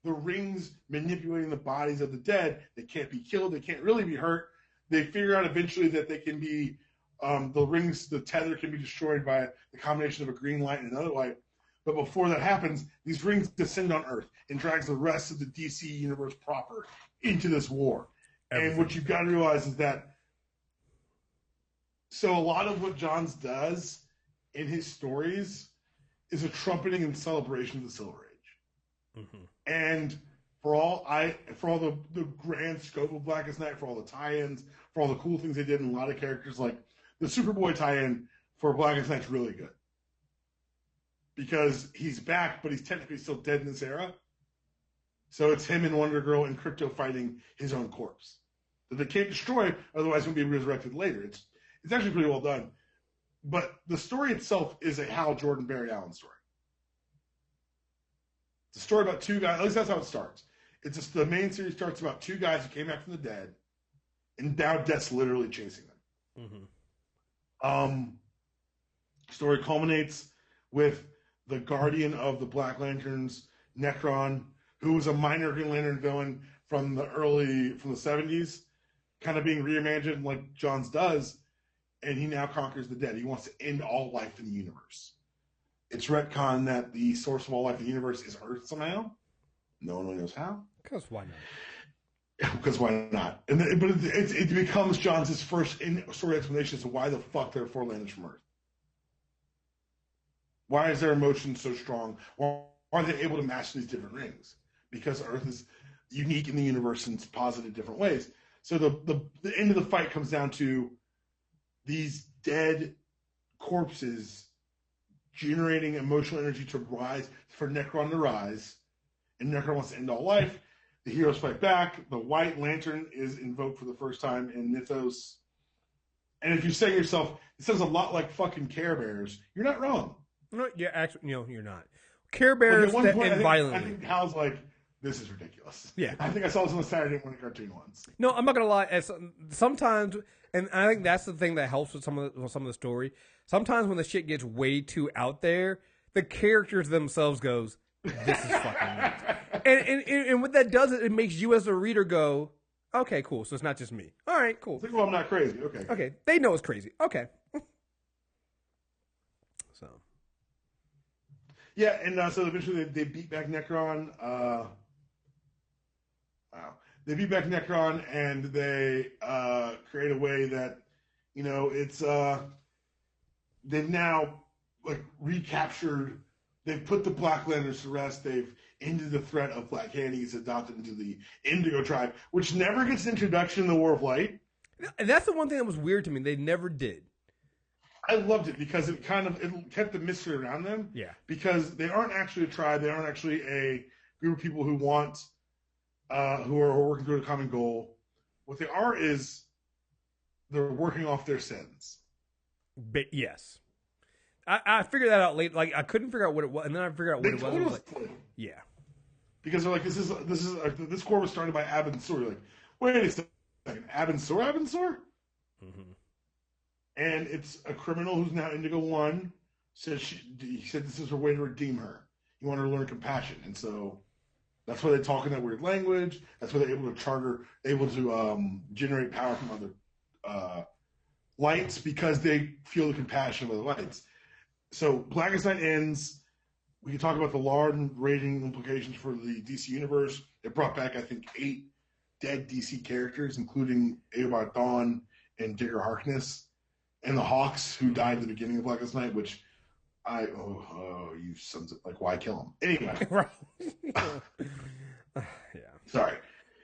the rings manipulating the bodies of the dead. They can't be killed. They can't really be hurt. They figure out eventually that they can be the rings, the tether can be destroyed by the combination of a green light and another light. But before that happens, these rings descend on Earth and drags the rest of the DC universe proper into this war. Everything. And what you've got to realize is that, so a lot of what Johns does in his stories is a trumpeting and celebration of the Silver Age. Mm-hmm. And for all the grand scope of Blackest Night, for all the tie-ins, for all the cool things they did, and a lot of characters, like the Superboy tie-in for Blackest Night's really good. Because he's back, but he's technically still dead in this era. So it's him and Wonder Girl and Crypto fighting his own corpse that they can't destroy, otherwise he'll be resurrected later. It's actually pretty well done. But the story itself is a Hal Jordan Barry Allen story. It's a story about 2 guys. At least that's how it starts. It's just, the main series starts about 2 guys who came back from the dead, and now death's literally chasing them. Mm-hmm. Story culminates with the guardian of the Black Lanterns, Necron, who was a minor Green Lantern villain from the 70s, kind of being reimagined like Johns does, and he now conquers the dead. He wants to end all life in the universe. It's retcon that the source of all life in the universe is Earth somehow. No one really knows how.
Because why not?
Because why not? But it becomes Johns' first story explanation as to why the fuck there are 4 Lanterns from Earth. Why is their emotion so strong? Why are they able to master these different rings? Because Earth is unique in the universe and it's positive in different ways. So the end of the fight comes down to these dead corpses generating emotional energy to rise, for Necron to rise, and Necron wants to end all life. The heroes fight back. The White Lantern is invoked for the first time in Mythos. And if you're saying to yourself, it sounds a lot like fucking Care Bears, you're not wrong.
No, yeah, actually, no, you're not. Care Bears
Like
and violently.
I think Hal's like, this is ridiculous.
Yeah.
I think I saw this on the Saturday morning cartoon once.
No, I'm not gonna lie. Sometimes, and I think that's the thing that helps with some of the story. Sometimes when the shit gets way too out there, the characters themselves goes, "This is fucking nuts." And what that does is it makes you as a reader go, "Okay, cool. So it's not just me. All right, cool.
It's like, well, I'm not crazy. Okay.
Okay, they know it's crazy. Okay." So.
Yeah, and so eventually they beat back Necron. Wow. They beat back Necron, and they create a way that, it's they've now like recaptured. They've put the Black Lanterns to rest. They've ended the threat of Black Hand. He's adopted into the Indigo tribe, which never gets an introduction in the War of Light.
And that's the one thing that was weird to me. They never did.
I loved it because it kept the mystery around them.
Yeah.
Because they aren't actually a tribe. They aren't actually a group of people who want, who are working toward a common goal. What they are is they're working off their sins.
But yes. I figured that out late. Like, I couldn't figure out what it was, and then I figured out what it was. I was like, yeah.
Because they're like, this corps was started by Abin Sur. You're like, wait a second, Abin Sur? Mm-hmm. And it's a criminal who's now Indigo One. He said this is her way to redeem her. You want her to learn compassion, and so that's why they talk in that weird language. That's why they're able to generate power from other lights, because they feel the compassion of the lights. So Blackest Night ends. We can talk about the rating implications for the DC universe. It brought back, I think, 8 dead DC characters, including Eobard Thawne and Digger Harkness, and the Hawks, who died at the beginning of Blackest Night, which you sons of, like, why kill them? Anyway.
Right. Yeah.
Sorry.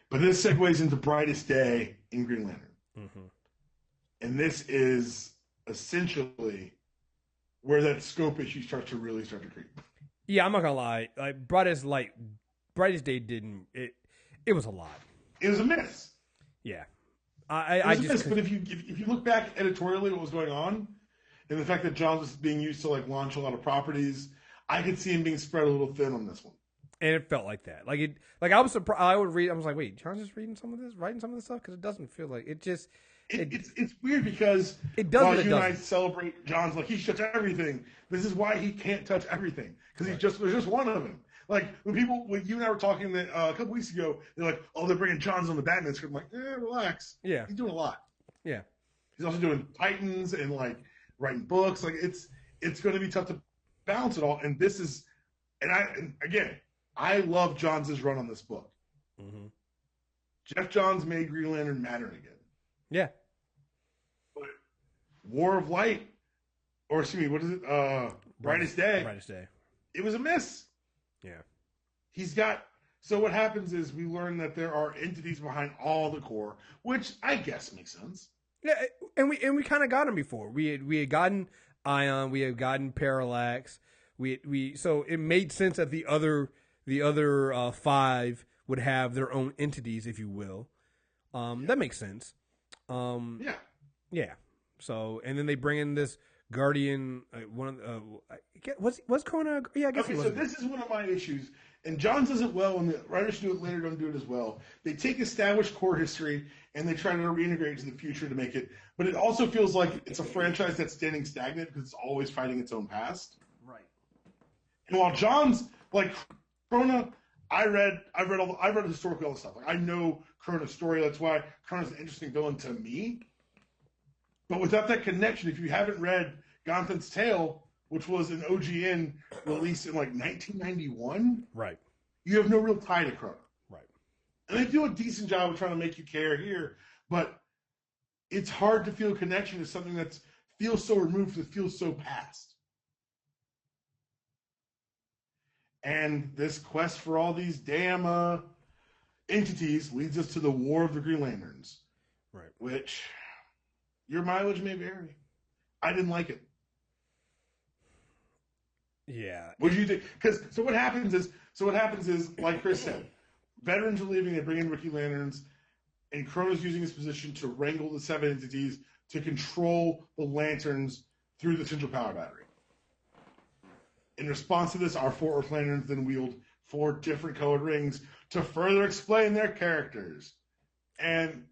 But this segues into Brightest Day in Green Lantern.
Mm-hmm.
And this is essentially where that scope issue starts to creep.
Yeah, I'm not gonna lie. Like, Brightest Day didn't. It was a lot.
It was a miss.
Yeah.
But if you look back editorially what was going on, and the fact that Johns was being used to like launch a lot of properties, I could see him being spread a little thin on this one.
And it felt like that. I was surprised. I was like, wait, John's just writing some of this stuff, because it doesn't feel like it. Just
it's weird because
it does.
While you and I celebrate John's like he shuts everything. This is why he can't touch everything, because there's just one of him. Like when you and I were talking a couple weeks ago, they're like, "Oh, they're bringing Johns on the Batman script." I'm like, relax.
Yeah,
he's doing a lot.
Yeah,
he's also doing Titans and like writing books. Like it's going to be tough to balance it all. And this is, I love Johns' run on this book.
Mm-hmm.
Geoff Johns made Green Lantern matter again.
Yeah.
But War of Light, or excuse me, what is it? Brightest Day.
Brightest Day.
It was a miss.
Yeah.
So what happens is we learn that there are entities behind all the core, which I guess makes sense.
Yeah, and we kind of got them before. We had gotten Ion, we had gotten Parallax. So it made sense that the other 5 would have their own entities, if you will. That makes sense. Yeah. So, and then they bring in this Guardian. What's going on? Yeah, I guess.
Okay, so this is one of my issues, and Johns does it well, and the writers who do it later don't do it as well. They take established core history and they try to reintegrate it to the future to make it, but it also feels like it's a franchise that's standing stagnant because it's always fighting its own past.
Right.
And while Johns, like Krona, I read historically all this stuff. Like I know Krona's story. That's why Krona's an interesting villain to me. But without that connection, if you haven't read Gonthan's Tale, which was an OGN release in like 1991,
right,
you have no real tie to Krona.
Right.
And they do a decent job of trying to make you care here, but it's hard to feel a connection to something that feels so removed, that feels so past. And this quest for all these damn entities leads us to the War of the Green Lanterns.
Right.
Which your mileage may vary. I didn't like it.
Yeah.
What do you think? Because what happens is, like Chris said, veterans are leaving. They bring in Rookie Lanterns, and Krona's using his position to wrangle the 7 entities to control the Lanterns through the central power battery. In response to this, our 4 Earth Lanterns then wield 4 different colored rings to further explain their characters, and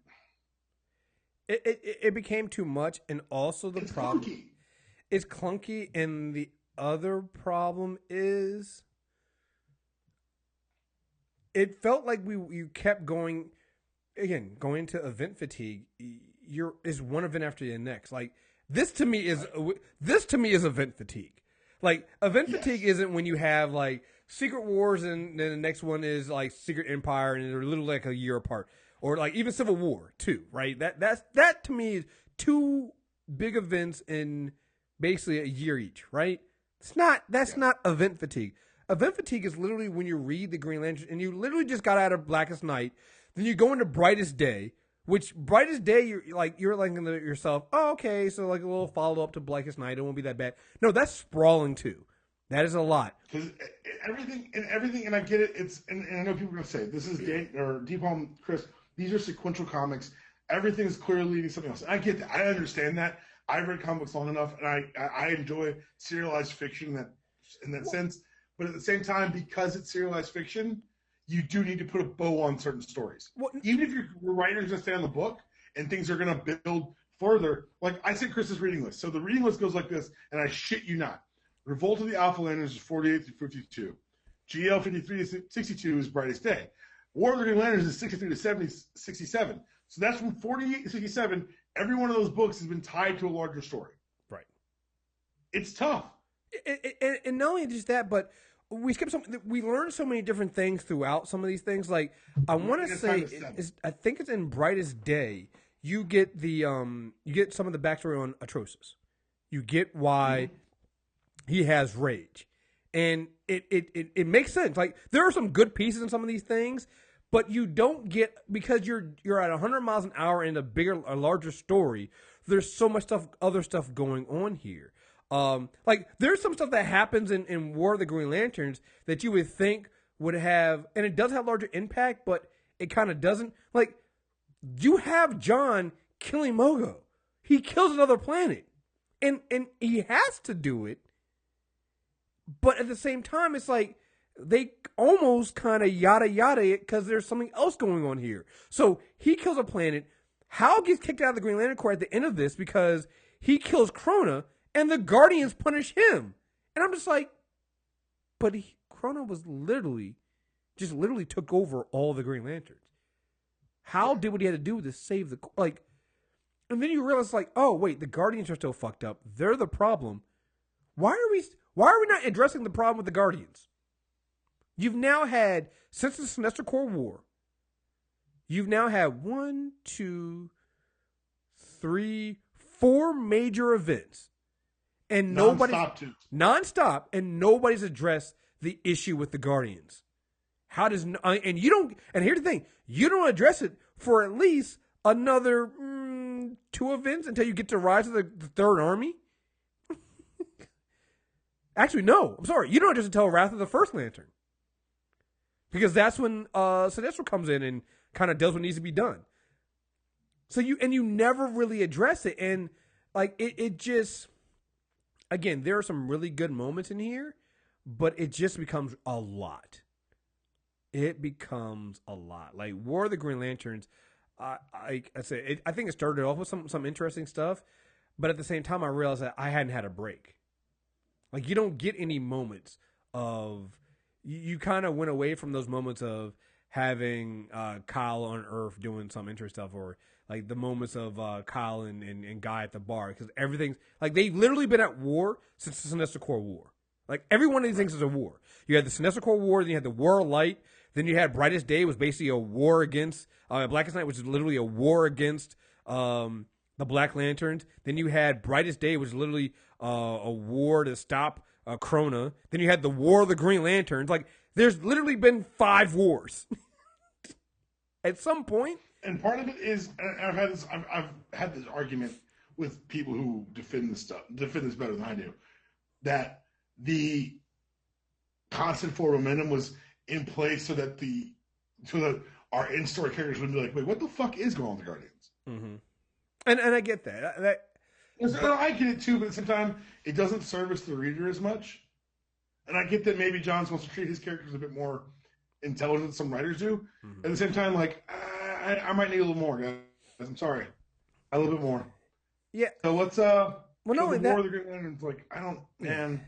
it became too much, and also the problem
clunky.
It's clunky, and the other problem is it felt like you kept going to event fatigue. Is one event after the next. Like this to me is event fatigue. Like event fatigue isn't when you have like Secret Wars and then the next one is like Secret Empire and they're literally like a year apart, or like even Civil War too. Right? That to me is 2 big events in basically a year each. Right? That's not event fatigue. Event fatigue is literally when you read the Green Lantern and you literally just got out of Blackest Night, then you go into Brightest Day, which Brightest Day you're like to yourself, oh, okay, so like a little follow up to Blackest Night, it won't be that bad. No, that's sprawling too. That is a lot.
Because everything, and I get it. And I know people are gonna say this is Deepalm, Chris. These are sequential comics. Everything is clearly leading something else. I get that. I understand that. I've read comic books long enough, and I enjoy serialized fiction in that sense. But at the same time, because it's serialized fiction, you do need to put a bow on certain stories. Even if your writer's going to stay on the book and things are going to build further, like I said, Chris's reading list. So the reading list goes like this, and I shit you not. Revolt of the Alpha Lanterns is 48 through 52. GL 53 to 62 is Brightest Day. War of the Green Lanterns is 63 to 67. So that's from 48 to 67. Every one of those books has been tied to a larger story.
Right.
It's tough.
And not only just that, but we learned so many different things throughout some of these things. Like I want to say, I think it's in Brightest Day. You get you get some of the backstory on Atrocious. You get why he has rage, and it makes sense. Like there are some good pieces in some of these things, but you don't get, because you're at 100 miles an hour in a larger story. There's so much other stuff going on here. Like there's some stuff that happens in War of the Green Lanterns that you would think would have, and it does have larger impact, but it kind of doesn't. Like you have John killing Mogo. He kills another planet, and he has to do it. But at the same time, it's like they almost kind of yada it because there's something else going on here. So he kills a planet. Hal gets kicked out of the Green Lantern Corps at the end of this because he kills Krona, and the Guardians punish him. And I'm just like, but Krona was literally took over all the Green Lanterns. Hal did what he had to do to save and then you realize like, oh wait, the Guardians are still fucked up. They're the problem. Why are we not addressing the problem with the Guardians? You've now had, since the Sinestro Corps War, you've now had 1, 2, 3, 4 major events. And non-stop, and nobody's addressed the issue with the Guardians. Here's the thing, you don't address it for at least another 2 events until you get to Rise of the Third Army. Actually, no, I'm sorry, you don't address it until Wrath of the First Lantern. Because that's when Sinestro comes in and kind of does what needs to be done. So you never really address it, and like it just, again, there are some really good moments in here, but it just becomes a lot. It becomes a lot. Like War of the Green Lanterns, I think it started off with some interesting stuff, but at the same time, I realized that I hadn't had a break. Like you don't get any moments of, you kind of went away from those moments of having Kyle on Earth doing some interesting stuff, or like the moments of Kyle and Guy at the bar, because everything's like they've literally been at war since the Sinestro Corps War. Like every one of these things is a war. You had the Sinestro Corps War, then you had the War of Light, then you had Brightest Day, was basically a war against Blackest Night, which is literally a war against the Black Lanterns. Then you had Brightest Day, which is literally a war to stop Krona. Then you had the War of the Green Lanterns. Like there's literally been 5 wars. At some point,
And part of it is, and I've had this argument with people who defend this better than I do, that the constant forward momentum was in place so that our in-story characters would be like, wait, what the fuck is going on with the Guardians?
Mm-hmm. And I get that.
I get it too, but at the same time, it doesn't service the reader as much. And I get that maybe John wants to treat his characters a bit more intelligent than some writers do. Mm-hmm. At the same time, like, I might need a little more, guys. I'm sorry. A little bit more.
Yeah.
So let's,
well, not only that.
The Green Lanterns, like, I don't, man.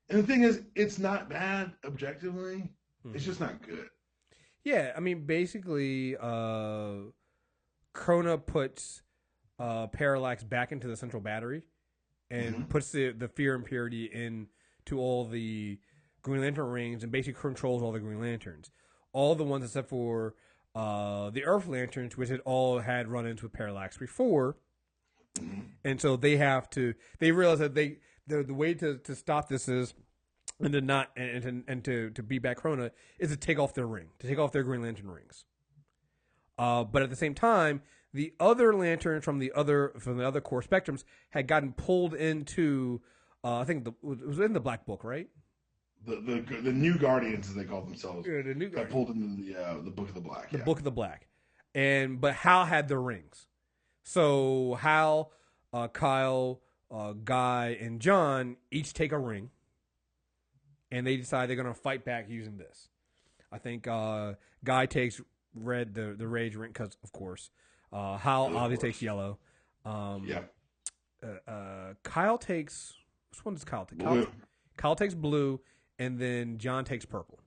And the thing is, it's not bad objectively. Mm-hmm. It's just not good.
Yeah, I mean, basically, Krona puts Parallax back into the central battery and puts the fear and purity into all the Green Lantern rings and basically controls all the Green Lanterns. All the ones except for the Earth Lanterns, which had all had run-ins with Parallax before. And so they realize that the way to stop this is and to beat back Krona is to take off their Green Lantern rings. But at the same time, the other lanterns from the other core spectrums had gotten pulled into I think it was in the Black Book, right?
The new Guardians, as they call themselves,
the new
got pulled into the Book of the Black.
The Book of the Black, but Hal had the rings, so Hal, Kyle, Guy, and John each take a ring, and they decide they're going to fight back using this. I think Guy takes red, the rage ring, because of course. Hal obviously takes yellow. Kyle takes, which one does Kyle take? Kyle takes blue, and then John takes purple.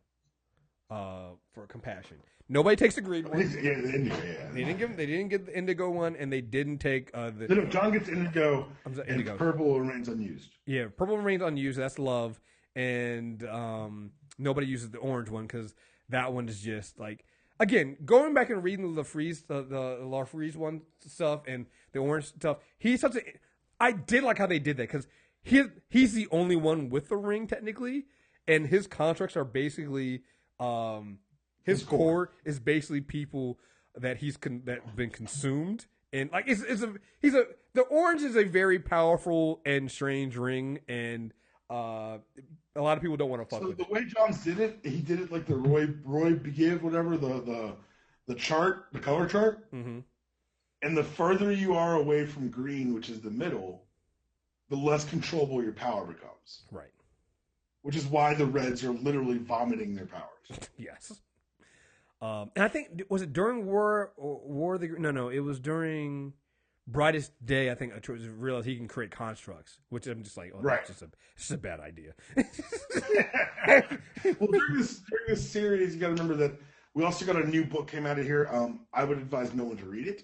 For compassion. Nobody takes the green one.
Yeah, the indigo. Yeah.
They didn't get the indigo one, and they didn't take the.
No, John gets indigo. And purple remains unused.
Yeah, purple remains unused. That's love, and nobody uses the orange one because that one is just like. Again, going back and reading the LaFreeze, the LaFreeze one stuff and the orange stuff, I did like how they did that because he's the only one with the ring technically, and his contracts are basically his core is basically people that that been consumed, and like the orange is a very powerful and strange ring, and a lot of people don't want to fuck with it.
So the way Johns did it, he did it like the Roy Give, whatever, the chart, the color chart.
Mm-hmm.
And the further you are away from green, which is the middle, the less controllable your power becomes.
Right.
Which is why the Reds are literally vomiting their powers.
Yes. And I think, was it during War of the... No, it was during Brightest Day, I think, I realized he can create constructs, which I'm just like,
right.
It's just a bad idea.
Well, during this series, you got to remember that we also got a new book came out of here. I would advise no one to read it.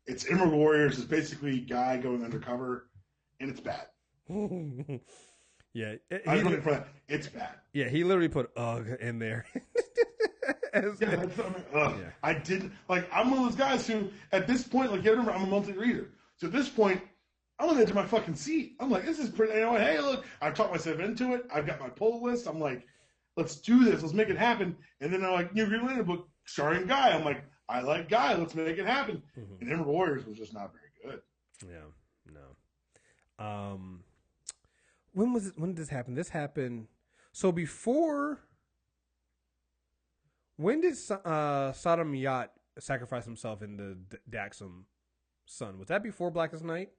It's Emerald Warriors. It's basically Guy going undercover, and it's bad.
Yeah.
It's bad.
Yeah, he literally put "ugh" in there.
I didn't like. I'm one of those guys who, at this point, like, you remember, I'm a monthly reader. So at this point, I'm on the edge of my fucking seat. I'm like, this is pretty. You know what? Hey, look, I've talked myself into it. I've got my pull list. I'm like, let's do this. Let's make it happen. And then I'm like, new Green Lantern book starring Guy. I'm like, I like Guy. Let's make it happen. Mm-hmm. And Emerald Warriors was just not very good.
Yeah, no. When did this happen? This happened. So before. When did Sodom Yacht sacrifice himself in the Daxam sun? Was that before Blackest Night?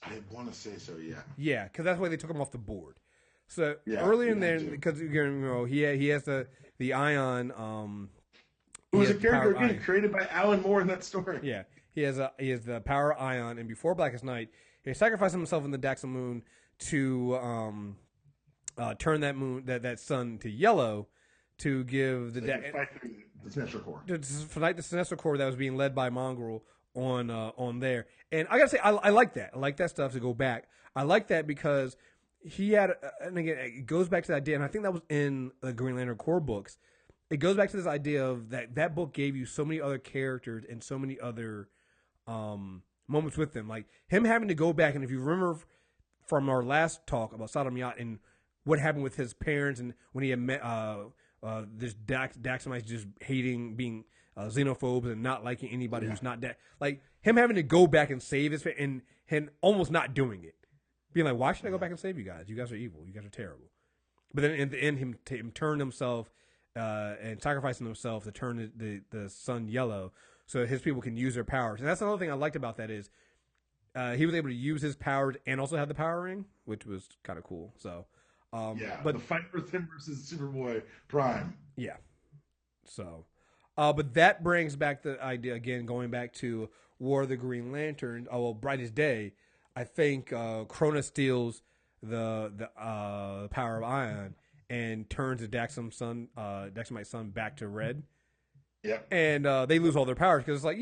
I want to say so, yeah.
Yeah, because that's why they took him off the board. So earlier in there, because he has the Ion.
Who was a character again created by Alan Moore in that story?
Yeah, he has the power Ion, and before Blackest Night, he sacrificed himself in the Daxam moon to turn that moon that sun to yellow. To give the
Sinestro Corps.
To fight the Sinestro Corps that was being led by Mongrel on there. And I gotta say, I like that. I like that stuff to go back. I like that because he had, and again, it goes back to the idea, and I think that was in the Green Lantern Corps books. It goes back to this idea of that book gave you so many other characters and so many other moments with them. Like him having to go back, and if you remember from our last talk about Sodom Yacht and what happened with his parents and when he had met, this Daxamites just hating being xenophobes and not liking anybody who's not dead. Like him having to go back and save his and almost not doing it, being like, why should I go back and save you guys? You guys are evil. You guys are terrible. But then in the end, him turn himself and sacrificing himself to turn the sun yellow so that his people can use their powers. And that's another thing I liked about that is he was able to use his powers and also have the power ring, which was kind of cool. So, but
the fight with him versus Superboy Prime.
Yeah. So, but that brings back the idea again, going back to War of the Green Lantern. Brightest Day. I think Krona steals the power of Ion and turns the Daxamite Sun back to red.
Yeah.
And they lose all their powers because it's like,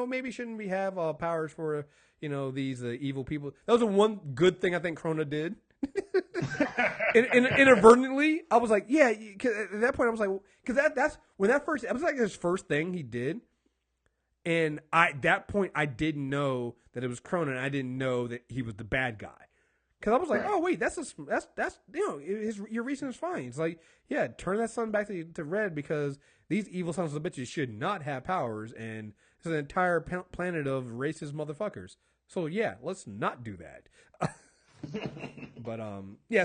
maybe shouldn't we have powers for these evil people? That was the one good thing I think Krona did. Inadvertently, I was like, yeah. Cause at that point, I was like, because that's when that was like his first thing he did, and at that point, I didn't know that it was Krona, and I didn't know that he was the bad guy. Because I was like, oh wait, that's your reason is fine. It's like, yeah, turn that sun back to red because these evil sons of bitches should not have powers, and it's an entire planet of racist motherfuckers. So yeah, let's not do that. But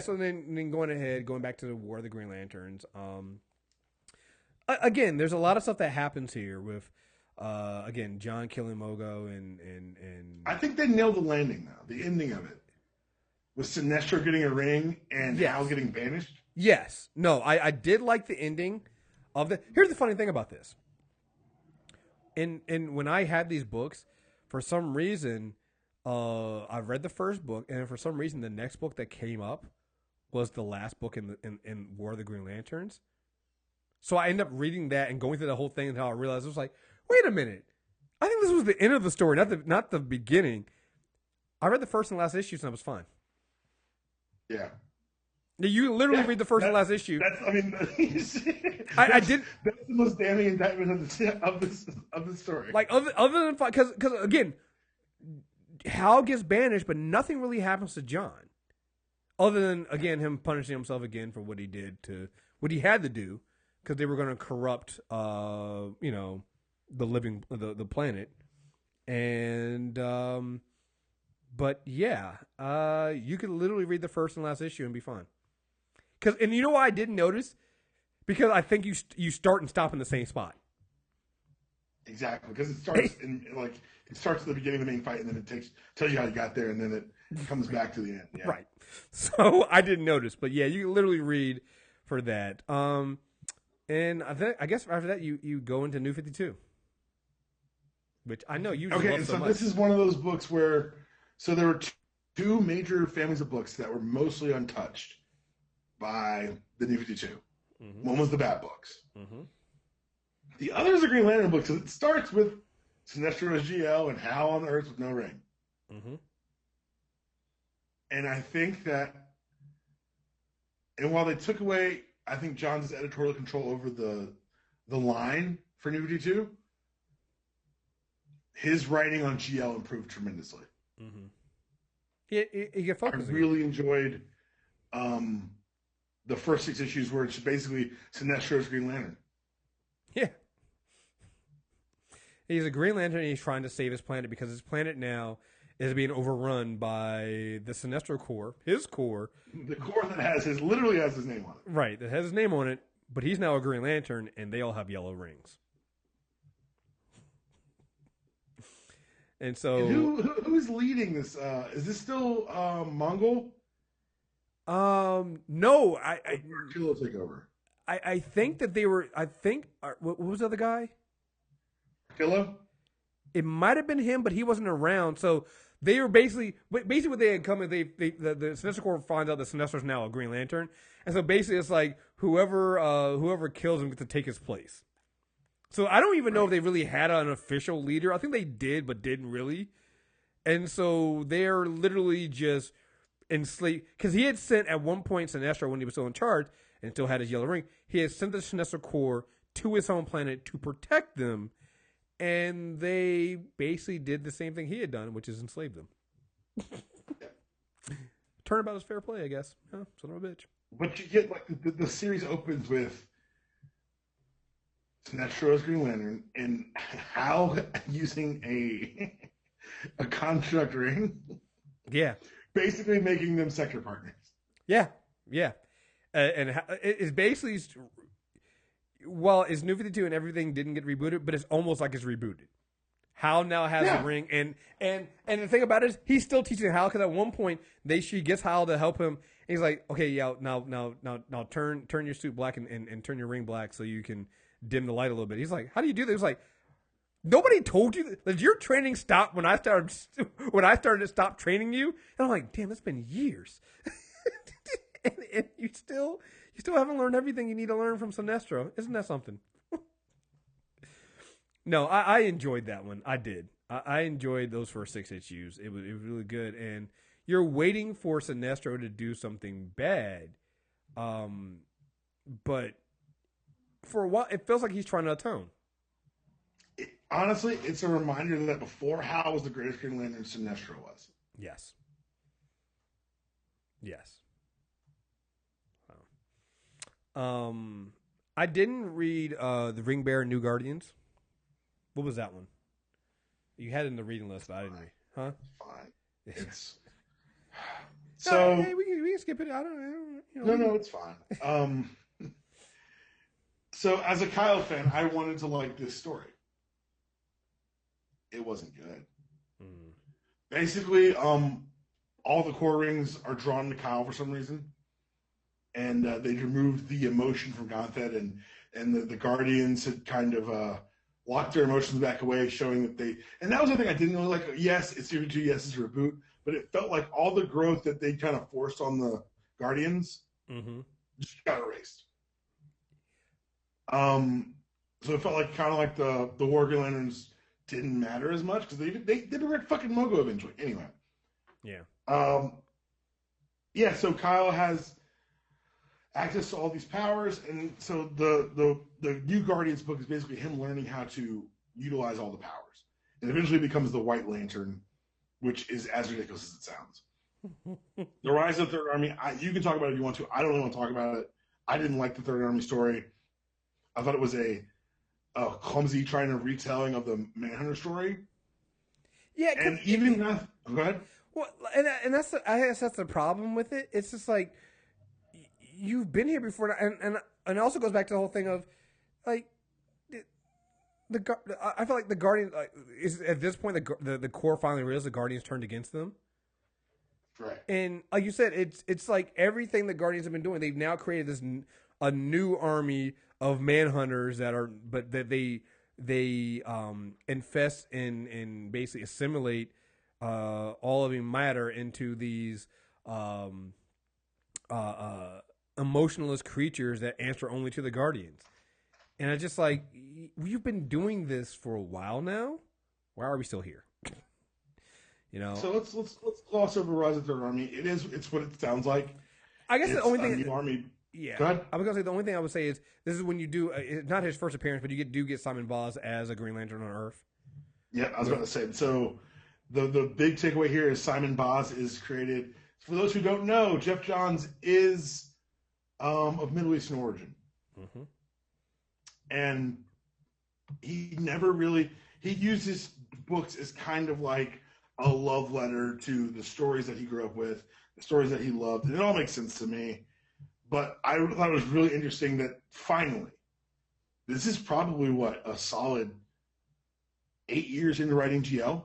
so then going back to the War of the Green Lanterns. Again, there's a lot of stuff that happens here with again John killing Mogo and
I think they nailed the landing now, the ending of it. With Sinestro getting a ring and Hal getting banished?
Yes. No, I did like the ending of the. Here's the funny thing about this. And when I had these books, for some reason, I read the first book, and for some reason, the next book that came up was the last book in War of the Green Lanterns. So I ended up reading that and going through the whole thing until I realized it was like, wait a minute, I think this was the end of the story, not the beginning. I read the first and last issues and I was fine. Yeah. You literally read the first and last issue. I did.
That's the most damning indictment of the story.
Like other than because again, Hal gets banished, but nothing really happens to John, other than again him punishing himself again for what he had to do, because they were going to corrupt, the planet, and but yeah, you could literally read the first and last issue and be fine. And you know why I didn't notice? Because I think you start and stop in the same spot.
Exactly, because it starts it starts at the beginning of the main fight, and then it tells you how you got there, and then it comes back to the end. Yeah.
Right. So I didn't notice, but yeah, you can literally read for that. And I guess after that you go into New 52, which I know you love so much.
This is one of those books where there were two major families of books that were mostly untouched by the New 52. Mm-hmm. One was the Bat books. Mm-hmm. The other is the Green Lantern books. So it starts with Sinestro as GL and Hal on the Earth with no ring. Mm-hmm. And I think that, and while they took away, I think John's editorial control over the line for New 52, his writing on GL improved tremendously.
Mm-hmm. You get focused.
I really enjoyed the first 6 issues where it's basically Sinestro's Green Lantern.
Yeah. He's a Green Lantern and he's trying to save his planet because his planet now is being overrun by the Sinestro Corps, his Corps.
The Corps that literally has his name on it.
Right, that has his name on it, but he's now a Green Lantern and they all have yellow rings. And so...
Who's leading this? Is this still Mongol?
No.
Kilo take over.
I think that they were... what was the other guy?
Kilo?
It might have been him, but he wasn't around. So they were basically what they had come. The Sinestro Corps finds out that Sinestro's now a Green Lantern, and so basically it's like whoever kills him gets to take his place. So I don't even know if they really had an official leader. I think they did, but didn't really. And so they're literally just enslaved because he had sent at one point Sinestro when he was still in charge and still had his yellow ring. He had sent the Sinestro Corps to his home planet to protect them. And they basically did the same thing he had done, which is enslave them. Turnabout is fair play, I guess. Oh, son of a bitch.
But you get the series opens with Sinestro as Green Lantern, and how using a construct ring,
Yeah,
basically making them sector partners.
yeah, yeah. And it's basically, well, it's New 52 and everything didn't get rebooted, but it's almost like it's rebooted. Hal now has a ring, and the thing about it is he's still teaching Hal, because at one point she gets Hal to help him, and he's like, okay, yeah, now turn your suit black and turn your ring black so you can dim the light a little bit. He's like, how do you do this? He's like, nobody told you that. Did your training stop when I started to stop training you? And I'm like, damn, it's been years, and you still haven't learned everything you need to learn from Sinestro. Isn't that something? No, I enjoyed that one. I did. I enjoyed those first 6 issues. It was really good. And you're waiting for Sinestro to do something bad. But for a while, it feels like he's trying to atone.
Honestly, it's a reminder that before Hal was the greatest Green Lantern, Sinestro was.
Yes. Yes. I didn't read the Ring Bearer New Guardians. What was that one? You had it in the reading list, but I didn't read. Huh?
Fine. It's so.
Hey, we can skip it. I don't. You know,
No, it's fine. So as a Kyle fan, I wanted to like this story. It wasn't good. Basically, all the core rings are drawn to Kyle for some reason, and they removed the emotion from Gonthet, and the Guardians had kind of locked their emotions back away, showing that they. And that was the thing I didn't really like. Yes, it's Series 2. Yes, it's a reboot, but it felt like all the growth that they kind of forced on the Guardians just got erased. So it felt like kind of like the War Green Lanterns didn't matter as much because they were fucking Mogo eventually. Anyway.
Yeah.
Yeah. So Kyle has access to all these powers, and so the New Guardians book is basically him learning how to utilize all the powers, and eventually becomes the White Lantern, which is as ridiculous as it sounds. The Rise of the Third Army. You can talk about it if you want to. I don't really want to talk about it. I didn't like the Third Army story. I thought it was a clumsy trying to retelling of the Manhunter story.
Yeah,
and even go ahead.
Well, and that's I guess that's the problem with it. It's just like you've been here before, and it also goes back to the whole thing of like I feel like the Guardians is at this point the core finally realized the Guardians turned against them.
Right.
And like you said, it's like everything the Guardians have been doing. They've now created a new army of manhunters that they infest and basically assimilate all living matter into these emotionless creatures that answer only to the Guardians. And it's just like, we've been doing this for a while now. Why are we still here? You know.
So let's gloss over Rise of the Third Army. It's what it sounds like.
I guess the only thing
new army.
Yeah,
go ahead.
I was gonna say the only thing I would say is this is when you do not his first appearance, but you do get Simon Baz as a Green Lantern on Earth.
Yeah, I was about to say. So the big takeaway here is Simon Baz is created. For those who don't know, Geoff Johns is of Middle Eastern origin, and he never really uses books as kind of like a love letter to the stories that he grew up with, the stories that he loved, and it all makes sense to me. But I thought it was really interesting that finally, this is probably a solid 8 years into writing GL.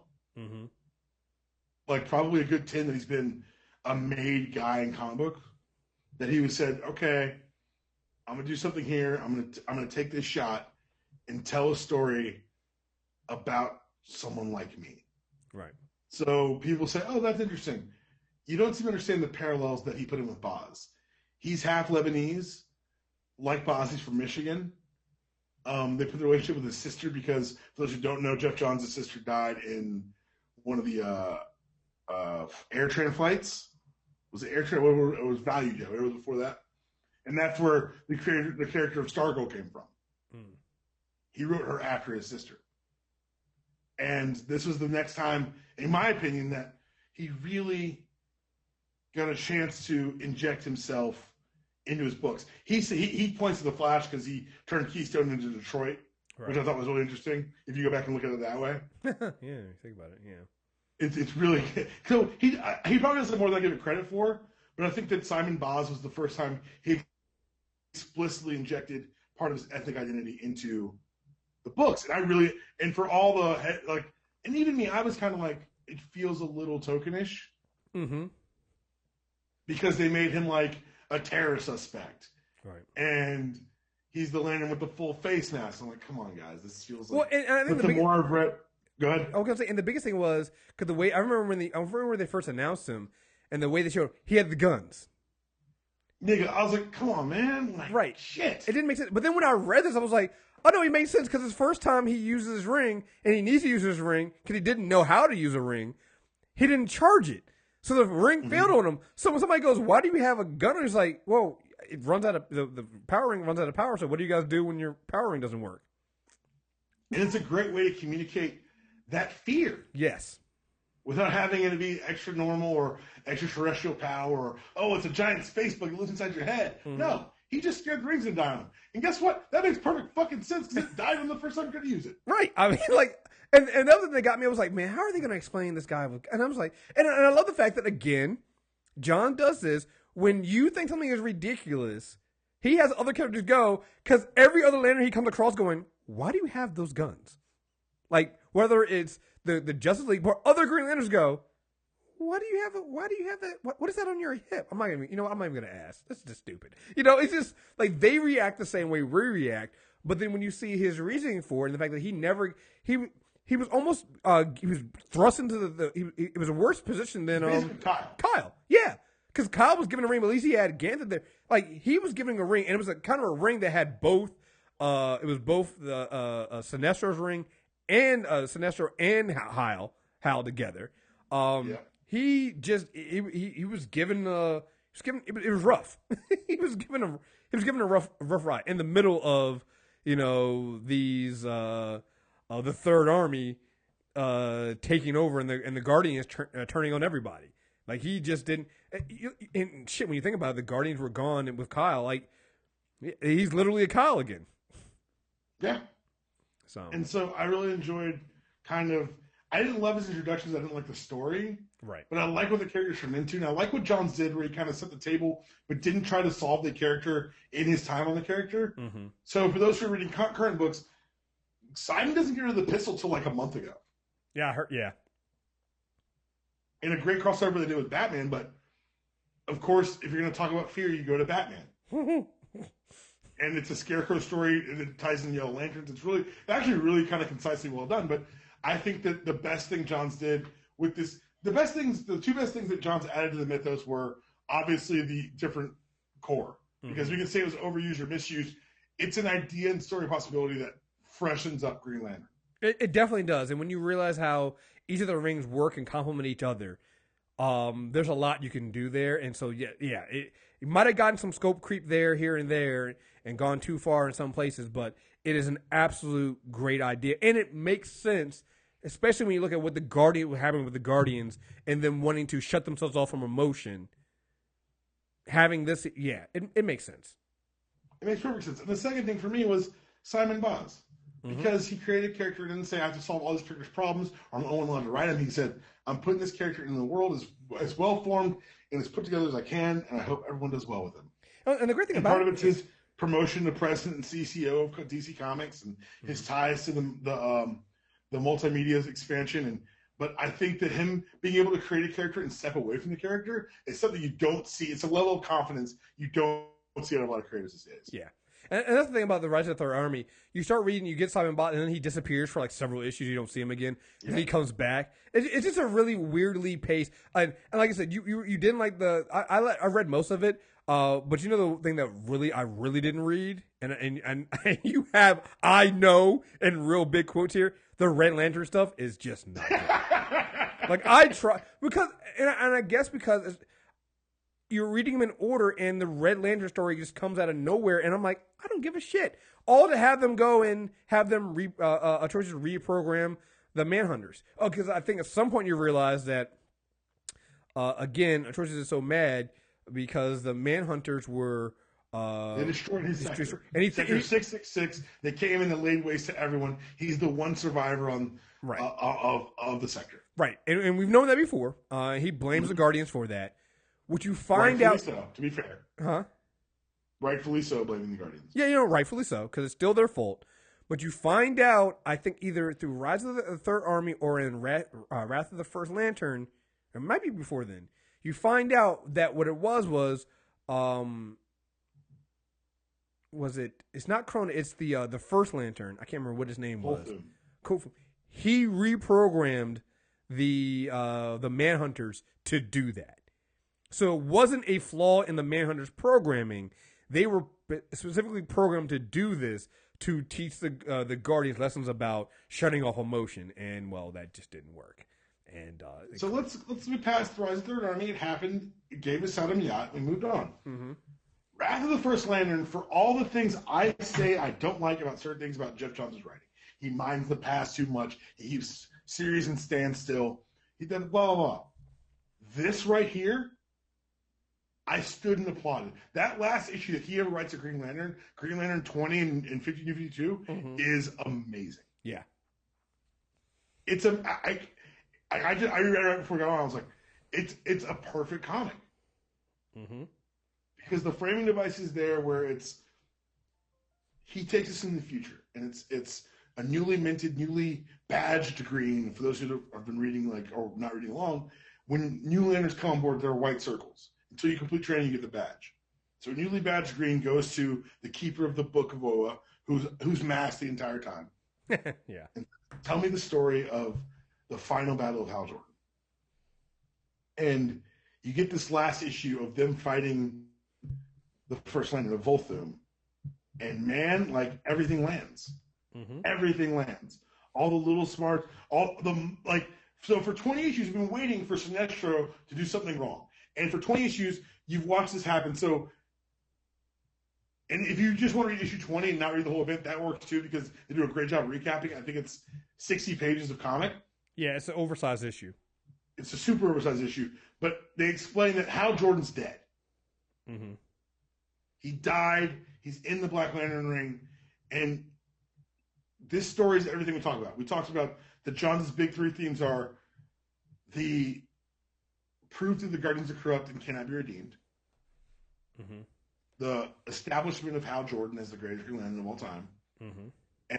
Like probably a good 10 that he's been a made guy in comic book. That he was said, okay, I'm gonna do something here. I'm gonna take this shot and tell a story about someone like me.
Right.
So people say, oh, that's interesting. You don't seem to understand the parallels that he put in with Baz. He's half Lebanese, like Baz, he's from Michigan. They put the relationship with his sister because, for those who don't know, Geoff Johns' sister died in one of the AirTran flights. Was it AirTran? It was Value Joe. It was before that. And that's where the character of Stargirl came from. He wrote her after his sister. And this was the next time, in my opinion, that he really got a chance to inject himself into his books. He points to the Flash because he turned Keystone into Detroit, which I thought was really interesting. If you go back and look at it that way,
yeah, think about it. Yeah,
it's really so he probably doesn't more than I give it credit for, but I think that Simon Baz was the first time he explicitly injected part of his ethnic identity into the books, and for all the like, and even me, I was kind of like, it feels a little tokenish, because they made him like a terror suspect,
right?
And he's the lantern with the full face mask. I'm like, come on, guys, this feels like.
Well, and I think
the more I've read, go ahead.
I was gonna say, and the biggest thing was because the way I remember when they first announced him, and the way they showed he had the guns.
Nigga, I was like, come on, man. Like,
right.
Shit.
It didn't make sense. But then when I read this, I was like, oh, no, it makes sense because it's the first time he uses his ring, and he needs to use his ring because he didn't know how to use a ring. He didn't charge it. So the ring failed on him. So when somebody goes, why do you have a gun? He's like, well, it runs out of, the power ring runs out of power, so what do you guys do when your power ring doesn't work?
And it's a great way to communicate that fear.
Yes.
Without having it to be extra normal or extraterrestrial power or, oh, it's a giant space bug that lives inside your head. No, he just scared the rings and died on him. And guess what? That makes perfect fucking sense because it died on the first time you could use it.
Right. I mean, like, and the other thing that got me, I was like, man, how are they going to explain this guy? And I was like, and I love the fact that, again, John does this. When you think something is ridiculous, he has other characters go, because every other lantern he comes across going, why do you have those guns? Like, whether it's the Justice League, or other Green Lanterns go, why do you have that? What is that on your hip? I'm not even going to ask. That's just stupid. It's just like they react the same way we react. But then when you see his reasoning for it, and the fact that he was almost he was thrust into it was a worse position than Kyle. Yeah, because Kyle was given a ring, but at least he had Ganthet there. Like he was giving a ring, and it was a kind of a ring that had both. It was both the Sinestro's ring and Sinestro and Hal together. He was given it was rough. he was given a rough ride in the middle of these the Third Army taking over and the Guardians turning on everybody. Like he just didn't. And shit, when you think about it, the Guardians were gone, and with Kyle, like he's literally a Kyle again.
Yeah. So I really enjoyed I didn't love his introductions. I didn't like the story. Right. But I like what the characters turned into. And I like what Johns did where he kind of set the table, but didn't try to solve the character in his time on the character. Mm-hmm. So for those who are reading current books, Simon doesn't get rid of the pistol till like a month ago.
Yeah, I heard. Yeah.
In a great crossover they did with Batman, but of course, if you're going to talk about fear, you go to Batman. And it's a Scarecrow story, and it ties in Yellow Lanterns. It's actually really kind of concisely well done. But I think that the best thing Johns did with this, the two best things that Johns added to the mythos were obviously the different core. Because we can say it was overused or misused. It's an idea and story possibility that freshens up Green Lantern.
It definitely does. And when you realize how each of the rings work and complement each other, there's a lot you can do there. And so, it might have gotten some scope creep there, here and there, and gone too far in some places, but it is an absolute great idea. And it makes sense, especially when you look at what was happening with the Guardians and them wanting to shut themselves off from emotion. Having this, it makes sense.
It makes perfect sense. And the second thing for me was Simon Baz. Because he created a character and didn't say, I have to solve all these characters' problems, or I'm the only one allowed to write him. He said, I'm putting this character in the world as well-formed and as put together as I can, and I hope everyone does well with him.
And the great thing about
part of it's his promotion to president and CCO of DC Comics and his ties to the multimedia expansion. But I think that him being able to create a character and step away from the character is something you don't see. It's a level of confidence you don't see out of a lot of creators these days.
Yeah. And that's the thing about the Rise of the Third Army. You start reading, you get Simon Baz, and then he disappears for like several issues. You don't see him again. And then he comes back. It's just a really weirdly paced. And like I said, you didn't like I read most of it. But you know the thing that I really didn't read, and you have I know in real big quotes here. The Red Lantern stuff is just not good. Like I try because and I guess because you're reading them in order, and the Red Lantern story just comes out of nowhere, and I'm like, I don't give a shit. All to have them go and have them Atrocious reprogram the Manhunters. Oh, because I think at some point you realize that again, Atrocious is so mad because the Manhunters were
They destroyed his sector.
And
Sector 666. They came in and laid waste to everyone. He's the one survivor on of the sector.
Right, and we've known that before. He blames the Guardians for that. What you find out,
so, to be fair,
huh?
Rightfully so, blaming the Guardians.
Yeah, rightfully so, because it's still their fault. But you find out, I think, either through Rise of the Third Army or in Wrath of the First Lantern, or it might be before then. You find out that what it was it? It's not Krona. It's the First Lantern. I can't remember what his name was. Kofu. He reprogrammed the Manhunters to do that. So it wasn't a flaw in the Manhunters programming. They were specifically programmed to do this to teach the Guardians lessons about shutting off emotion, and well, that just didn't work. And
so let's move past the Rise of the Third Army. It happened. It gave us Adam Yacht. We moved on. Mm-hmm. Wrath of the First Lantern, for all the things I say I don't like about certain things about Geoff John's writing, he minds the past too much. He keeps series and standstill. He does blah blah blah. This right here, I stood and applauded. That last issue that he ever writes of Green Lantern 20 and 52, is amazing.
Yeah.
It's I read it right before we got on. I was like, it's a perfect comic. Mm-hmm. Because the framing device is there where he takes us in the future, and it's a newly minted, newly badged green. For those who have been reading or not reading along, when new lanterns come on board, there are white circles. Until you complete training, you get the badge. So a newly badged green goes to the keeper of the Book of Oa, who's masked the entire time.
Yeah. And
tell me the story of the final battle of Hal Jordan. And you get this last issue of them fighting the First Lantern of Volthoom. And man, everything lands. Mm-hmm. Everything lands. All the little smarts, so for 20 issues, we've been waiting for Sinestro to do something wrong. And for 20 issues, you've watched this happen. So, and if you just want to read issue 20 and not read the whole event, that works too, because they do a great job recapping. I think it's 60 pages of comic.
Yeah, it's an oversized issue.
It's a super oversized issue. But they explain that Hal Jordan's dead. Mm-hmm. He died. He's in the Black Lantern ring. And this story is everything we talk about. We talked about that John's big three themes are the proof that the Guardians are corrupt and cannot be redeemed. Mm-hmm. The establishment of Hal Jordan as the greatest Green Lantern of all time. Mm-hmm.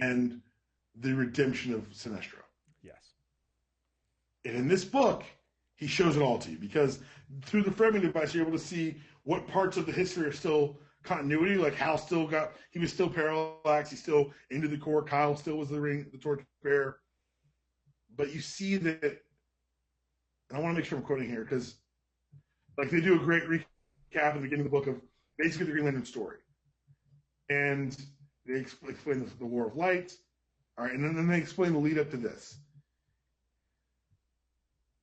And the redemption of Sinestro.
Yes.
And in this book, he shows it all to you, because through the framing device, you're able to see what parts of the history are still continuity. Like Hal he was still Parallax, he's still into the core, Kyle still was the torch bearer. But you see that, and I want to make sure I'm quoting here, because they do a great recap at the beginning of the book of basically the Green Lantern story. And they explain the War of Light. All right, and then they explain the lead up to this.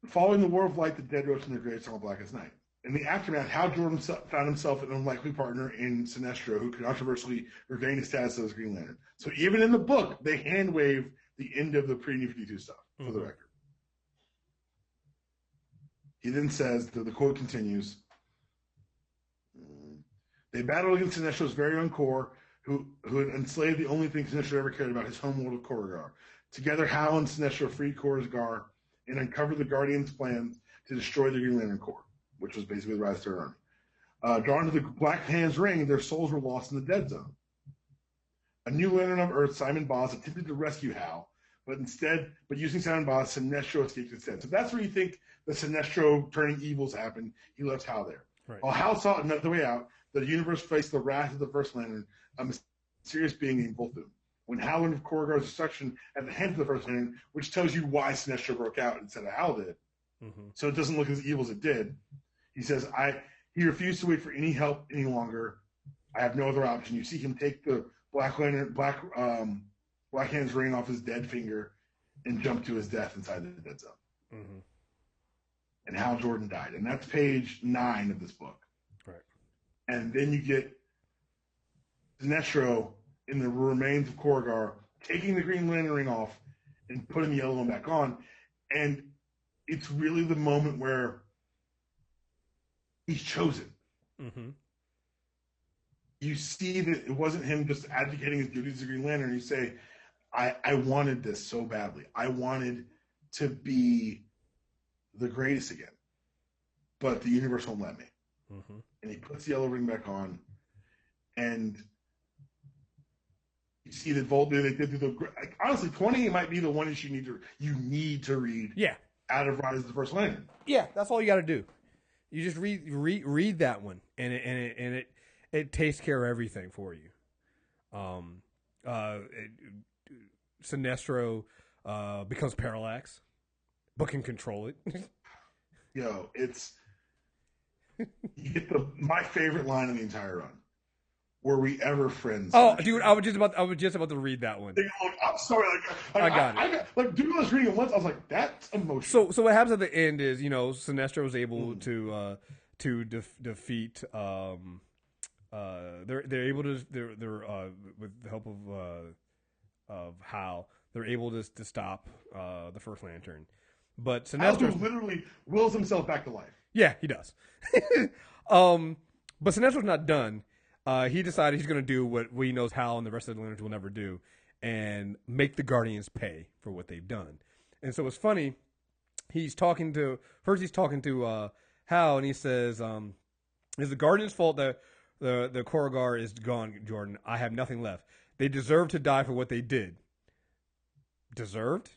Following the War of Light, the dead rose from their graves on Blackest Night. In the aftermath, Hal Jordan found himself an unlikely partner in Sinestro, who controversially regained his status as Green Lantern. So even in the book, they hand wave the end of the pre-New 52 stuff, for the record. He then says, the quote continues, they battled against Sinestro's very own core, who had enslaved the only thing Sinestro ever cared about, his home world of Korugar. Together, Hal and Sinestro freed Korugar and uncovered the Guardians' plans to destroy the Green Lantern Corps, which was basically the Rise of the Third Army. Drawn to the Black Hand's ring, their souls were lost in the Dead Zone. A new Lantern of Earth, Simon Baz, attempted to rescue Hal, but using Simon Baz, Sinestro escaped instead. So that's where you think the Sinestro turning evils happened. He left Hal there. Right. While Hal saw another way out, the universe faced the wrath of the First Lantern, a mysterious being named Volthoom. When Hal learned of Korugar's destruction at the hands of the First Lantern, which tells you why Sinestro broke out instead of Hal did, so it doesn't look as evil as it did, he says, he refused to wait for any help any longer. I have no other option. You see him take the Black Hand's ring off his dead finger and jump to his death inside the Dead Zone. Mm-hmm. And Hal Jordan died. And that's page 9 of this book.
Right. And
then you get Sinestro in the remains of Korugar taking the Green Lantern ring off and putting the yellow one back on. And it's really the moment where he's chosen. Mm-hmm. you see that it wasn't him just advocating his duties as a Green Lantern. You say, I wanted this so badly. I wanted to be the greatest again. But the universe won't let me. Mm-hmm. And he puts the yellow ring back on. And you see that honestly, 20 might be the one issue you need to read.
Yeah.
Out of Rise of the First Lantern.
Yeah, that's all you got to do. You just read that one, and it takes care of everything for you. Sinestro becomes Parallax, but can control it.
Yo, you get my favorite line in the entire run. Were we ever friends?
Oh, dude, I was just about to read that one.
I'm sorry,
I got it.
Dude, I was reading it once. I was like, that's emotional.
So what happens at the end is, Sinestro was able to defeat. They're able to with the help of Hal, they're able to stop the First Lantern, but Sinestro
literally wills himself back to life.
Yeah, he does. But Sinestro's not done. He decided he's going to do what he knows Hal and the rest of the Lanterns will never do, and make the Guardians pay for what they've done. And so it's funny. He's talking to Hal, and he says, "It's the Guardians' fault that the Korrigar is gone, Jordan. I have nothing left. They deserve to die for what they did. Deserved?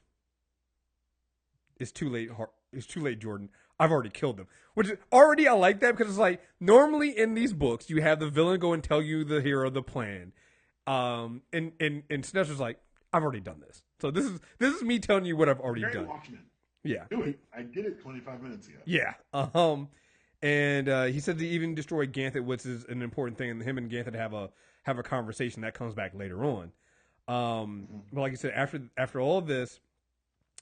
It's too late. It's too late, Jordan. I've already killed them." Which is already, I like that, because it's like, normally in these books, you have the villain go and tell you the hero the plan. And Sinestro's like, I've already done this. So this is me telling you what I've already done.
Watchmen.
Yeah.
Do it. I did it 25 minutes ago.
Yeah. And he said to even destroy Ganthet, which is an important thing, and him and Ganthet have a conversation that comes back later on. But like I said, after all of this,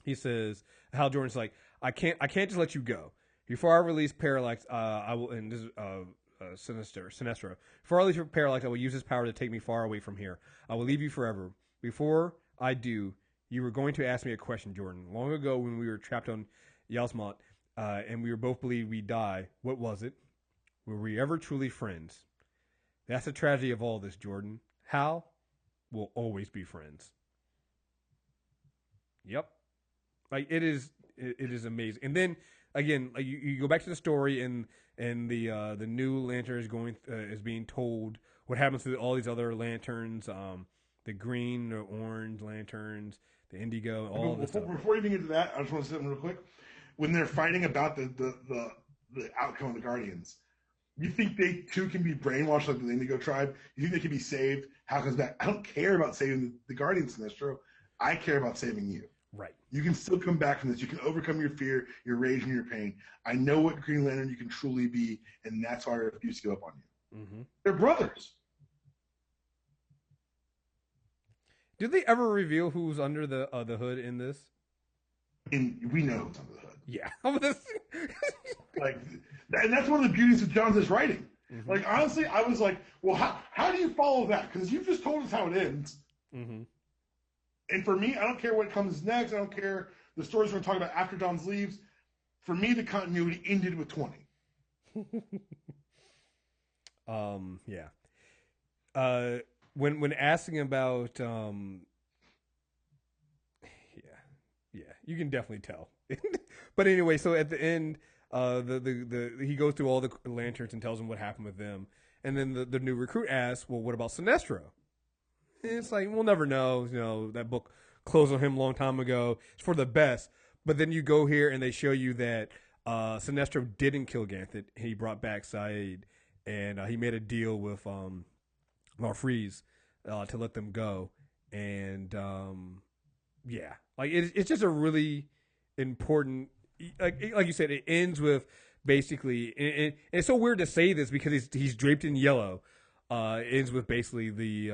he says, Hal Jordan's like, I can't just let you go. Before I release Parallax, I will, and this is Sinestro. Before I release Parallax, I will use his power to take me far away from here. I will leave you forever. Before I do, you were going to ask me a question, Jordan. Long ago, when we were trapped on Yasmont, and we were both believed we'd die, what was it? Were we ever truly friends? That's the tragedy of all this, Jordan. Hal will always be friends. Yep. Like, it is amazing. And then again, like you go back to the story, and the new lantern is being told what happens to all these other lanterns, the green, the orange lanterns, the indigo, all of this stuff.
Before you even get to that, I just want to say something real quick. When they're fighting about the outcome of the Guardians, you think they too can be brainwashed like the Indigo tribe? You think they can be saved? Hal comes back. I don't care about saving the Guardians, Sinestro. I care about saving you.
Right.
You can still come back from this. You can overcome your fear, your rage, and your pain. I know what Green Lantern you can truly be, and that's why I refuse to give up on you. Mm-hmm. They're brothers.
Did they ever reveal who's under the hood in this?
And we know who's under the hood.
Yeah.
And that's one of the beauties of John's writing.
Mm-hmm.
Like, honestly, I was like, well, how do you follow that? Because you've just told us how it ends. Mm-hmm. And for me, I don't care what comes next. I don't care the stories we're going to talk about after John's leaves. For me, the continuity ended with 20.
Yeah. When asking about, you can definitely tell. But anyway, so at the end, he goes through all the lanterns and tells them what happened with them, and then the new recruit asks, "Well, what about Sinestro?" And it's like, we'll never know. That book closed on him a long time ago. It's for the best. But then you go here and they show you that Sinestro didn't kill Ganthet. He brought back Saeed, and he made a deal with Marfreeze to let them go. And like it's just a really important. Like you said, it ends with basically, and it's so weird to say this because he's draped in yellow. It ends with basically the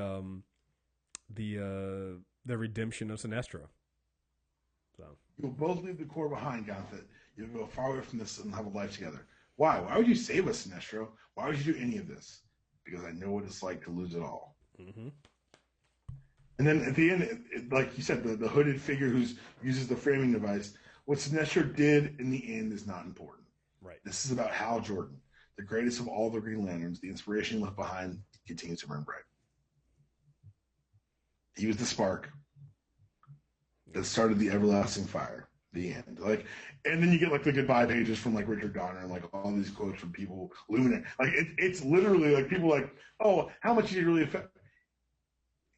redemption of Sinestro. So
you'll both leave the core behind, Ganthet. You'll go far away from this and have a life together. Why? Why would you save us, Sinestro? Why would you do any of this? Because I know what it's like to lose it all. Mm-hmm. And then at the end, like you said, the hooded figure who uses the framing device. What Sinestro did in the end is not important.
Right.
This is about Hal Jordan, the greatest of all the Green Lanterns, the inspiration left behind continues to burn bright. He was the spark that started the everlasting fire. The end. Like, and then you get like the goodbye pages from like Richard Donner and like all these quotes from people, luminary. Like it's literally like people like, oh, how much did it really affect?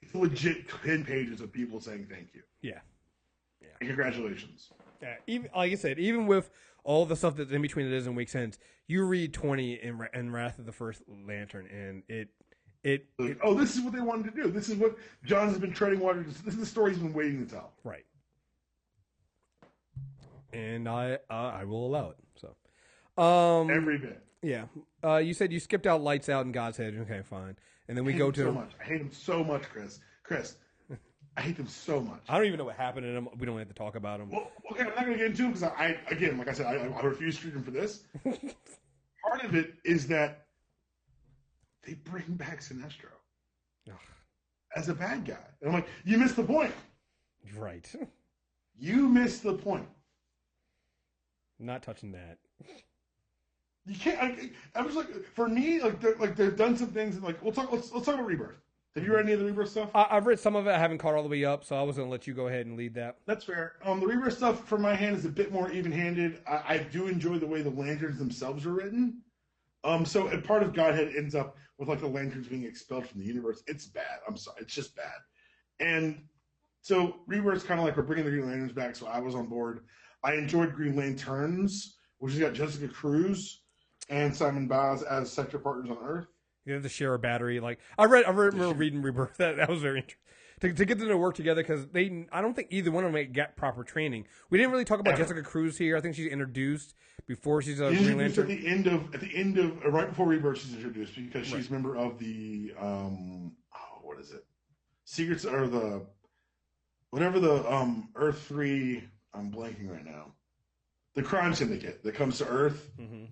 It's legit 10 pages of people saying thank you.
Yeah.
And congratulations.
Yeah. Even like I said, even with all the stuff that's in between that doesn't make sense, you read 20 in Wrath of the First Lantern, and it
oh, this is what they wanted to do. This is what John has been treading water. This is the story he's been waiting to tell.
Right. And I will allow it. So,
every bit.
Yeah. You said you skipped out Lights Out and God's Head. Okay, fine. And then we go to
so much. I hate him so much, Chris. I hate them so much.
I don't even know what happened in them. We don't have to talk about them.
Well, okay, I'm not going to get into them because I again, like I said, I refuse to read them for this. Part of it is that they bring back Sinestro as a bad guy, and I'm like, you missed the point.
Right.
You missed the point.
Not touching that.
You can't. I was like, for me, they've done some things. And like, let's talk about Rebirth. Have you read any of the Rebirth stuff?
I've read some of it. I haven't caught all the way up, so I was going to let you go ahead and lead that.
That's fair. The Rebirth stuff, from my hand, is a bit more even-handed. I do enjoy the way the lanterns themselves are written. So a part of Godhead ends up with like the lanterns being expelled from the universe. It's bad. I'm sorry. It's just bad. And so Rebirth's kind of like we're bringing the Green Lanterns back, so I was on board. I enjoyed Green Lanterns, which has got Jessica Cruz and Simon Baz as sector partners on Earth.
You have to share a battery. Like I remember reading Rebirth. That was very interesting to get them to work together because I don't think either one of them get proper training. We didn't really talk about Jessica Cruz here. I think she's introduced before she's a Green Lantern.
At the end of right before Rebirth, she's introduced because she's a member of the what is it? Secrets or the whatever the Earth 3. I'm blanking right now. The crime syndicate that comes to Earth.
Mm-hmm.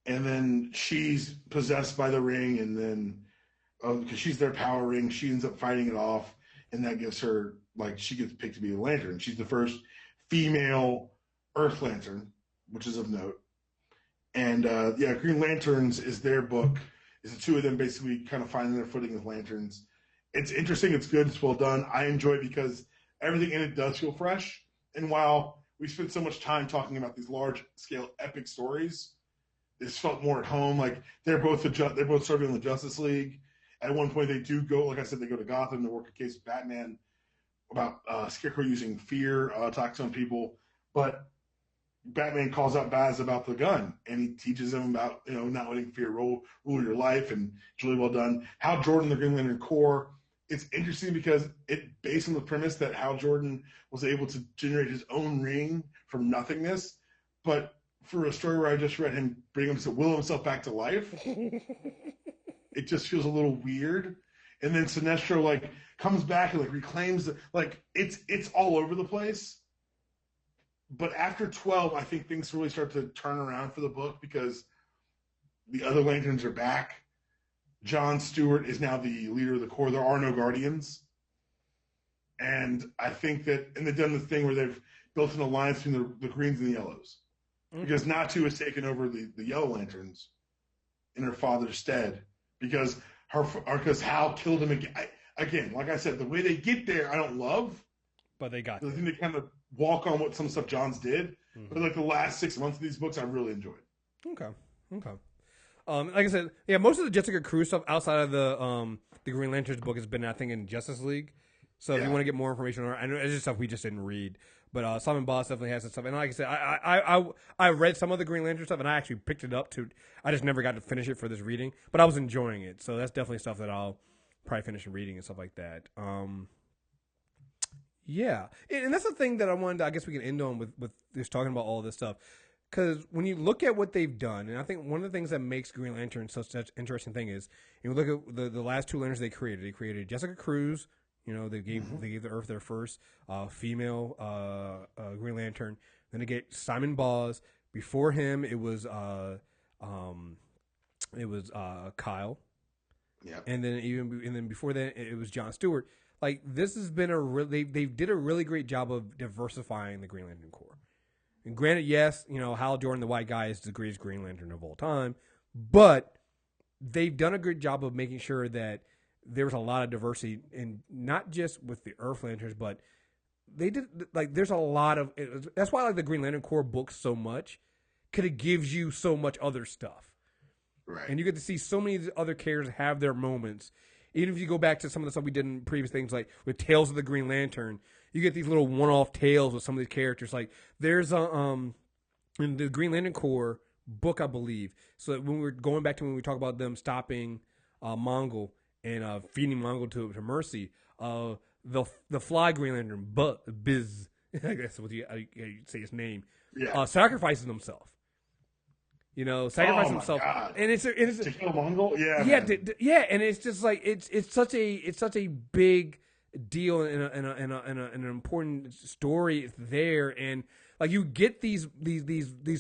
And then she's possessed by the ring, and then because she's their power ring, she ends up fighting it off, and that gives her she gets picked to be the Lantern. She's the first female Earth Lantern, which is of note. And Green Lanterns is their book. Is the two of them basically kind of finding their footing as lanterns. It's interesting. It's good. It's well done. I enjoy it because everything in it does feel fresh. And while we spent so much time talking about these large scale epic stories, this felt more at home. Like they're both serving in the Justice League. At one point, they do go. Like I said, they go to Gotham to work a case with Batman about Scarecrow using fear attacks on people. But Batman calls out Baz about the gun, and he teaches him about not letting fear rule your life, and it's really well done. Hal Jordan, the Green Lantern Corps. It's interesting because it based on the premise that Hal Jordan was able to generate his own ring from nothingness, but for a story where I just read him will himself back to life, it just feels a little weird. And then Sinestro comes back and reclaims it's all over the place. But after 12, I think things really start to turn around for the book because the other Lanterns are back. John Stewart is now the leader of the Corps. There are no Guardians. And I think that, and they've done the thing where they've built an alliance between the Greens and the Yellows. Because Natu has taken over the Yellow Lanterns in her father's stead because Hal killed him again. Again, like I said, the way they get there, I don't love.
But they got
I think they kind of walk on what some stuff Johns did. Mm-hmm. But the last 6 months of these books, I really enjoyed.
Okay. Like I said, most of the Jessica Cruz stuff outside of the Green Lanterns book has been, I think, in Justice League. So if you want to get more information on her, I know it's just stuff we just didn't read. But Simon Baz definitely has some stuff. And like I said, I read some of the Green Lantern stuff, and I actually picked it up too. I just never got to finish it for this reading. But I was enjoying it. So that's definitely stuff that I'll probably finish reading and stuff like that. Yeah. And that's the thing that I wanted to, I guess we can end on with just talking about all this stuff. Because when you look at what they've done, and I think one of the things that makes Green Lantern such an interesting thing is, you look at the last two lanterns they created. They created Jessica Cruz. They gave the Earth their first female Green Lantern. Then they get Simon Baz. Before him, it was Kyle.
Yeah.
And then before that, it was John Stewart. This has been they did a really great job of diversifying the Green Lantern Corps. And granted, yes, Hal Jordan, the white guy, is the greatest Green Lantern of all time, but they've done a good job of making sure that there was a lot of diversity, and not just with the Earth Lanterns, but they did like there's a lot of. That's why I like the Green Lantern Corps books so much, because it gives you so much other stuff,
Right.
and you get to see so many other characters have their moments. Even if you go back to some of the stuff we did in previous things, like with Tales of the Green Lantern, you get these little one-off tales with some of these characters. Like there's in the Green Lantern Corps book, I believe. So when we're going back to when we talk about them stopping Mongol and feeding Mongol to Mercy, the Fly Green Lantern, Biz, I guess what you say his name, sacrifices himself. Sacrifice himself,
God.
and it's
to kill Mongol.
Yeah, and it's just like it's such a big deal and an important story there, and like you get these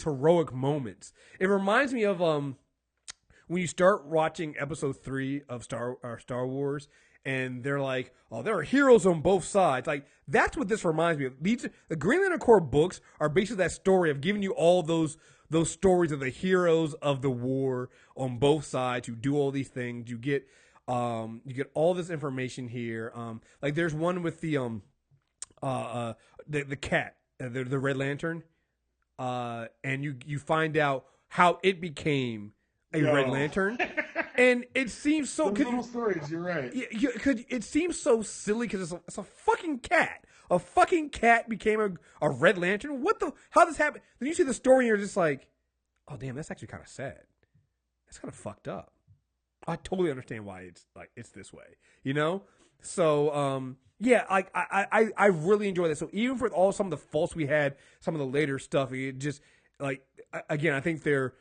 heroic moments. It reminds me of when you start watching episode 3 of Star Wars, and they're like, oh, there are heroes on both sides. Like that's what this reminds me of. The Green Lantern Corps books are basically that story of giving you all those stories of the heroes of the war on both sides who do all these things. You get all this information here. Like there's one with the cat, the Red Lantern, and you find out how it became a Red Lantern, and it seems so.
Those little stories, you're right.
It seems so silly because it's a fucking cat. A fucking cat became a Red Lantern. How this happened? Then you see the story and you're just like, oh damn, that's actually kind of sad. That's kind of fucked up. I totally understand why it's this way, So I really enjoy this. So even for all some of the faults we had, some of the later stuff, it just like again, I think their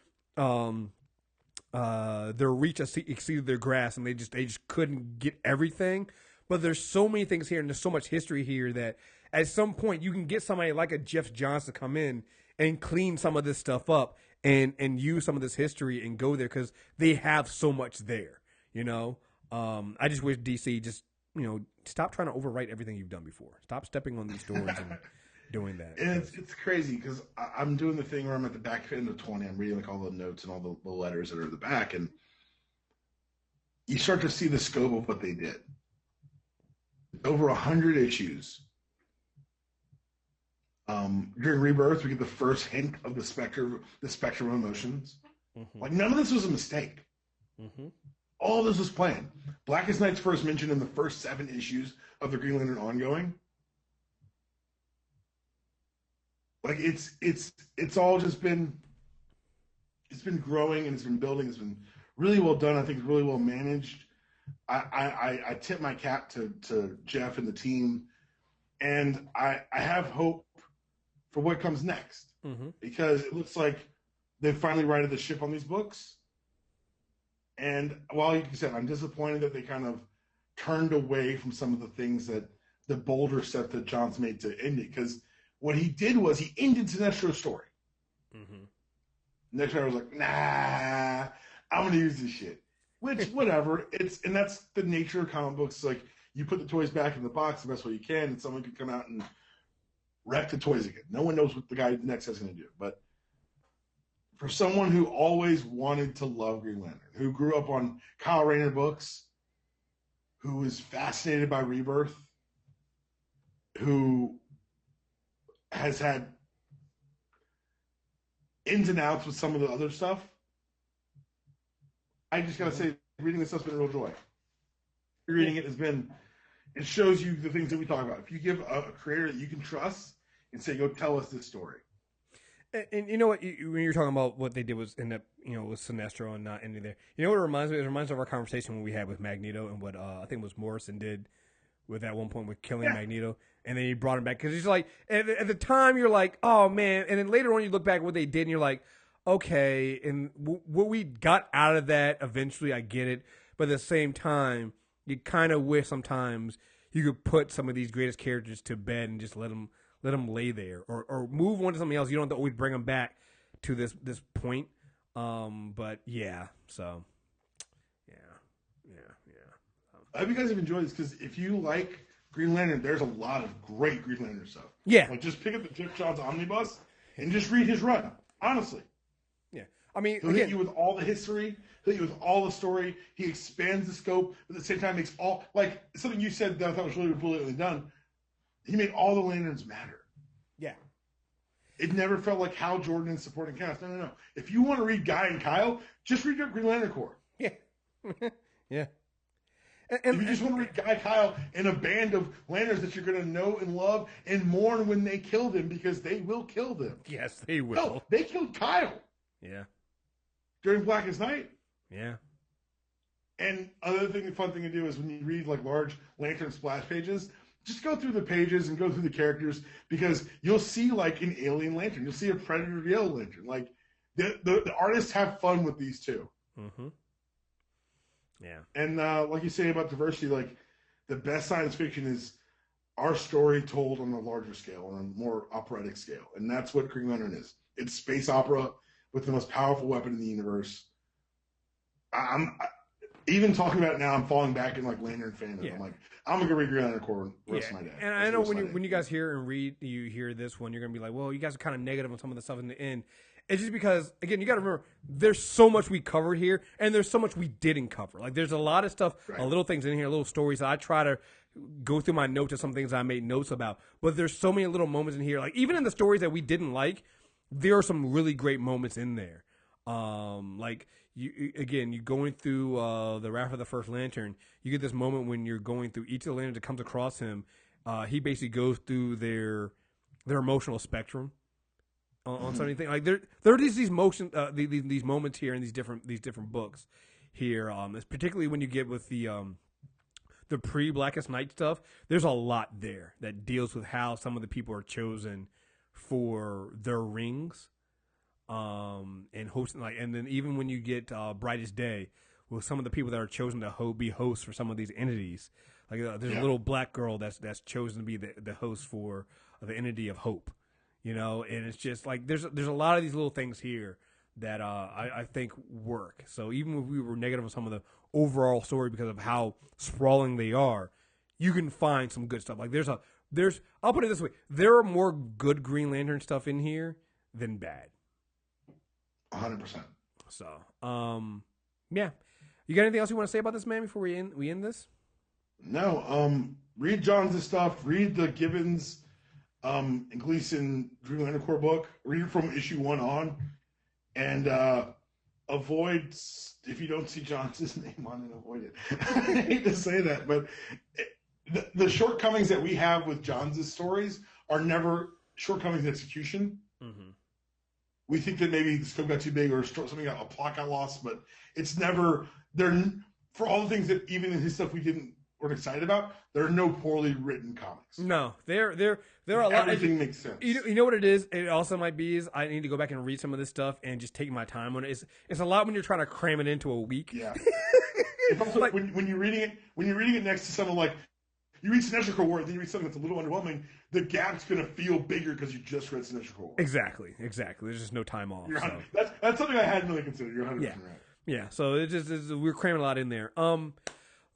reach exceeded their grasp, and they just couldn't get everything. But there's so many things here, and there's so much history here that at some point you can get somebody like a Geoff John to come in and clean some of this stuff up and use some of this history and go there because they have so much there. I just wish DC just stop trying to overwrite everything you've done before. Stop stepping on these stories and doing that.
And it's crazy because I'm doing the thing where I'm at the back end of 20. I'm reading like all the notes and all the letters that are at the back, and you start to see the scope of what they did. Over 100 issues. During Rebirth, we get the first hint of the spectrum of emotions. Mm-hmm. Like none of this was a mistake. Mm-hmm. All this was planned. Blackest Night's first mentioned in the first 7 issues of the Green Lantern ongoing. Like it's all just been growing and it's been building. It's been really well done. I think it's really well managed. I tip my cap to Geoff and the team, and I have hope for what comes next, because it looks like they've finally righted the ship on these books. And while you said I'm disappointed that they kind of turned away from some of the things that the bolder stuff that John's made to end it, because what he did was he ended Sinestro's story. Mm-hmm. Next time I was like, nah, I'm gonna use this shit. Which, whatever, and that's the nature of comic books. Like, you put the toys back in the box the best way you can, and someone could come out and wreck the toys again. No one knows what the guy next is going to do. But for someone who always wanted to love Green Lantern, who grew up on Kyle Rayner books, who was fascinated by Rebirth, who has had ins and outs with some of the other stuff, I just gotta say, reading this stuff's been a real joy. Reading it it shows you the things that we talk about. If you give a creator that you can trust and say, go tell us this story.
And you know what, when you're talking about what they did was end up, with Sinestro and not ending there. You know what it reminds me? It reminds me of our conversation when we had with Magneto and what I think it was Morrison did with that one point with killing Magneto. And then he brought him back. Because he's like, at the time, you're like, oh, man. And then later on, you look back at what they did, and you're like, okay, and what we got out of that, eventually I get it. But at the same time, you kind of wish sometimes you could put some of these greatest characters to bed and just let them lay there. Or move on to something else. You don't have to always bring them back to this point. But, yeah, so, yeah.
I hope you guys have enjoyed this, because if you like Green Lantern, there's a lot of great Green Lantern stuff.
Yeah.
Like, just pick up the Geoff John's Omnibus and just read his run, honestly.
Yeah, I mean,
he'll hit you with all the history, he'll hit you with all the story. He expands the scope, but at the same time makes all, like, something you said that I thought was really brilliantly done. He made all the Lanterns matter.
Yeah.
It never felt like Hal Jordan and supporting cast. No. If you want to read Guy and Kyle, just read Green Lantern Corps.
Yeah. Yeah.
If you just want to read Guy Kyle and a band of Lanterns that you're going to know and love and mourn when they kill them, because they will kill them.
Yes, they will.
No, they killed Kyle.
Yeah.
During Blackest Night.
Yeah.
And another thing, the fun thing to do is when you read like large Lantern splash pages, just go through the pages and go through the characters, because you'll see like an alien Lantern. You'll see a Predator Yellow Lantern. Like the artists have fun with these too.
Mm-hmm. Yeah.
And like you say about diversity, like the best science fiction is our story told on a larger scale, on a more operatic scale. And that's what Green Lantern is. It's space opera with the most powerful weapon in the universe. I'm even talking about it now, I'm falling back in like Lantern fandom. Yeah. I'm like, I'm gonna go read Green Lantern Corps the rest of my day.
And I know when you guys hear and read, you hear this one, you're gonna be like, well, you guys are kind of negative on some of the stuff in the end. It's just because, again, you got to remember, there's so much we covered here, and there's so much we didn't cover. Like, there's a lot of stuff, little things in here, little stories. I try to go through my notes of some things I made notes about. But there's so many little moments in here. Like, even in the stories that we didn't like, there are some really great moments in there. Like, you going through the Wrath of the First Lantern, you get this moment when you're going through each of the lanterns that comes across him. He basically goes through their emotional spectrum. On something like there are these moments here in these different books here. It's particularly when you get with the pre-Blackest Night stuff. There's a lot there that deals with how some of the people are chosen for their rings, and hosting. Like, and then even when you get Brightest Day, with some of the people that are chosen to be hosts for some of these entities. Like there's a little black girl that's chosen to be the host for the entity of Hope. You know, and it's just like there's a lot of these little things here that I think work. So even if we were negative on some of the overall story because of how sprawling they are, you can find some good stuff. Like there's I'll put it this way: there are more good Green Lantern stuff in here than bad.
100%.
So, yeah. You got anything else you want to say about this, man? Before we end this?
No. Read John's stuff. Read the Gibbons. And Gleason Green Lantern Corps book. Read it from issue 1 on, and avoid, if you don't see John's name on it, avoid it. I hate to say that, but the shortcomings that we have with John's stories are never shortcomings in execution. Mm-hmm. We think that maybe the scope got too big or a plot got lost, but it's never. For all the things that even in his stuff we're excited about, there are no poorly written comics.
No, there are a lot.
Everything makes sense.
You know what it is? It also might be is I need to go back and read some of this stuff and just take my time on it. It's a lot when you're trying to cram it into a week.
Yeah. It's also like when you're reading it next to someone like you read Sinestro War, then you read something that's a little underwhelming. The gap's gonna feel bigger because you just read Sinestro War.
Exactly. There's just no time off. So.
That's something I hadn't really considered. You're 100% right.
Yeah. So we're cramming a lot in there.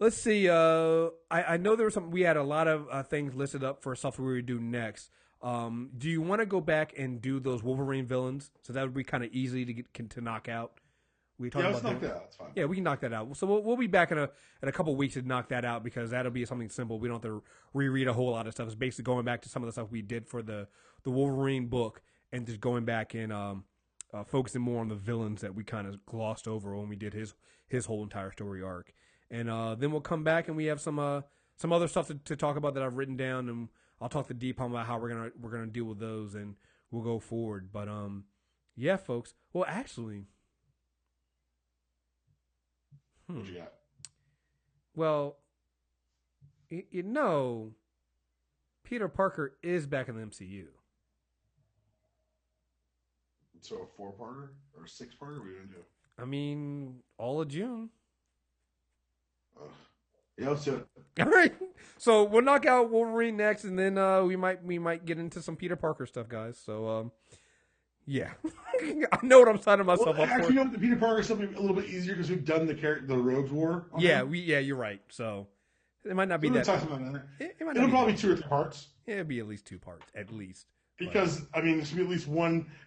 Let's see. I know there was we had a lot of things listed up for stuff we would do next. Do you want to go back and do those Wolverine villains? So that would be kind of easy to knock out. Let's
knock that out. That's fine.
Yeah, we can knock that out. So we'll be back in a couple weeks to knock that out because that'll be something simple. We don't have to reread a whole lot of stuff. It's basically going back to some of the stuff we did for the Wolverine book and just going back and focusing more on the villains that we kind of glossed over when we did his whole entire story arc. And then we'll come back and we have some other stuff to talk about that I've written down, and I'll talk to Deepam about how we're gonna deal with those, and we'll go forward. But yeah, folks. Well, actually,
what you got?
Well, Peter Parker is back in the MCU.
So a 4-parter or a 6-parter? What are we gonna do?
I mean, all of June.
Yeah, let's do it.
All right. So we'll knock out Wolverine next, and then we might get into some Peter Parker stuff, guys. So yeah, I know what I'm signing myself up for.
You know, the Peter Parker stuff will be a little bit easier because we've done the Rogues War.
Yeah, you're right. So it might not be that.
It'll probably be 2 or 3 parts.
Yeah, it'll be at least 2 parts, at least.
Because I mean, there should be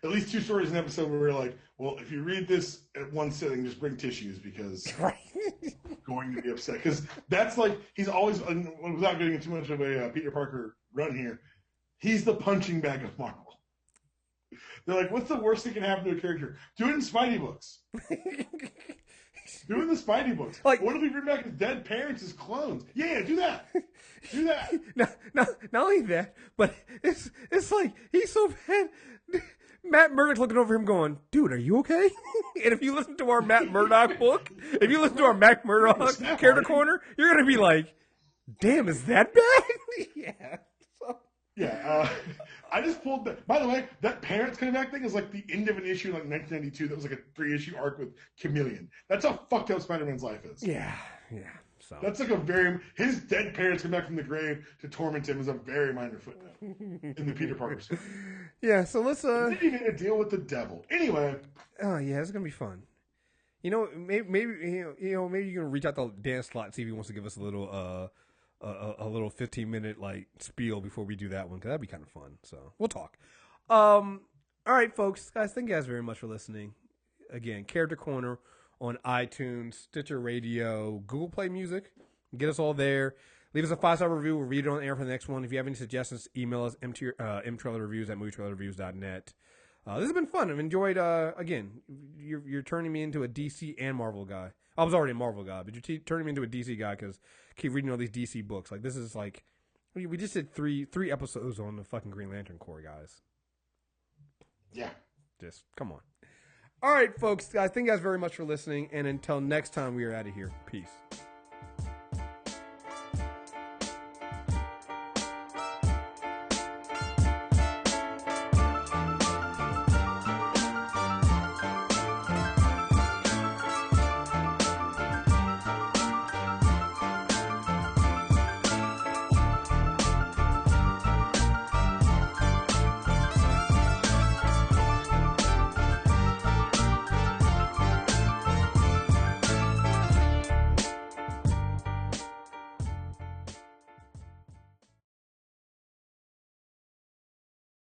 at least two stories an episode where we're like, well, if you read this at one sitting, just bring tissues because
Right.
I'm going to be upset. Because that's like he's always, without getting too much of a Peter Parker run here, he's the punching bag of Marvel. They're like, what's the worst that can happen to a character? Do it in Spidey books. Do it in the Spidey books.
Like,
what if we bring back his dead parents as clones? Yeah, do that. Do that.
Not only that, but it's like he's so bad. Matt Murdock's looking over him going, dude, are you okay? And if you listen to our Matt Murdock book, if you listen to our Matt Murdock Character Corner, you're going to be like, damn, is that bad? Yeah.
Yeah, I just pulled that. By the way, that parents coming back thing is like the end of an issue in like 1992 that was like a 3-issue arc with Chameleon. That's how fucked up Spider-Man's life is.
Yeah. So
that's like his dead parents come back from the grave to torment him is a very minor footnote in the Peter Parker story.
Yeah, so let's
Didn't even deal with the devil. Anyway.
Oh yeah, it's gonna be fun. You know, maybe you can reach out to Dan Slott and see if he wants to give us a little 15-minute like spiel before we do that one, because that'd be kind of fun. So we'll talk. All right, folks, guys, thank you guys very much for listening. Again, Character Corner on iTunes, Stitcher Radio, Google Play Music. Get us all there. Leave us a 5-star review. We'll read it on the air for the next one. If you have any suggestions, email us mtrailerreviews@movietrailerreviews.net. This has been fun. I've enjoyed. Again, you're turning me into a DC and Marvel guy. I was already a Marvel guy, but you're turning me into a DC guy because I keep reading all these DC books. Like, this is like, we just did three episodes on the fucking Green Lantern Corps, guys.
Yeah.
Just come on. All right, folks, guys, thank you guys very much for listening. And until next time, we are out of here. Peace.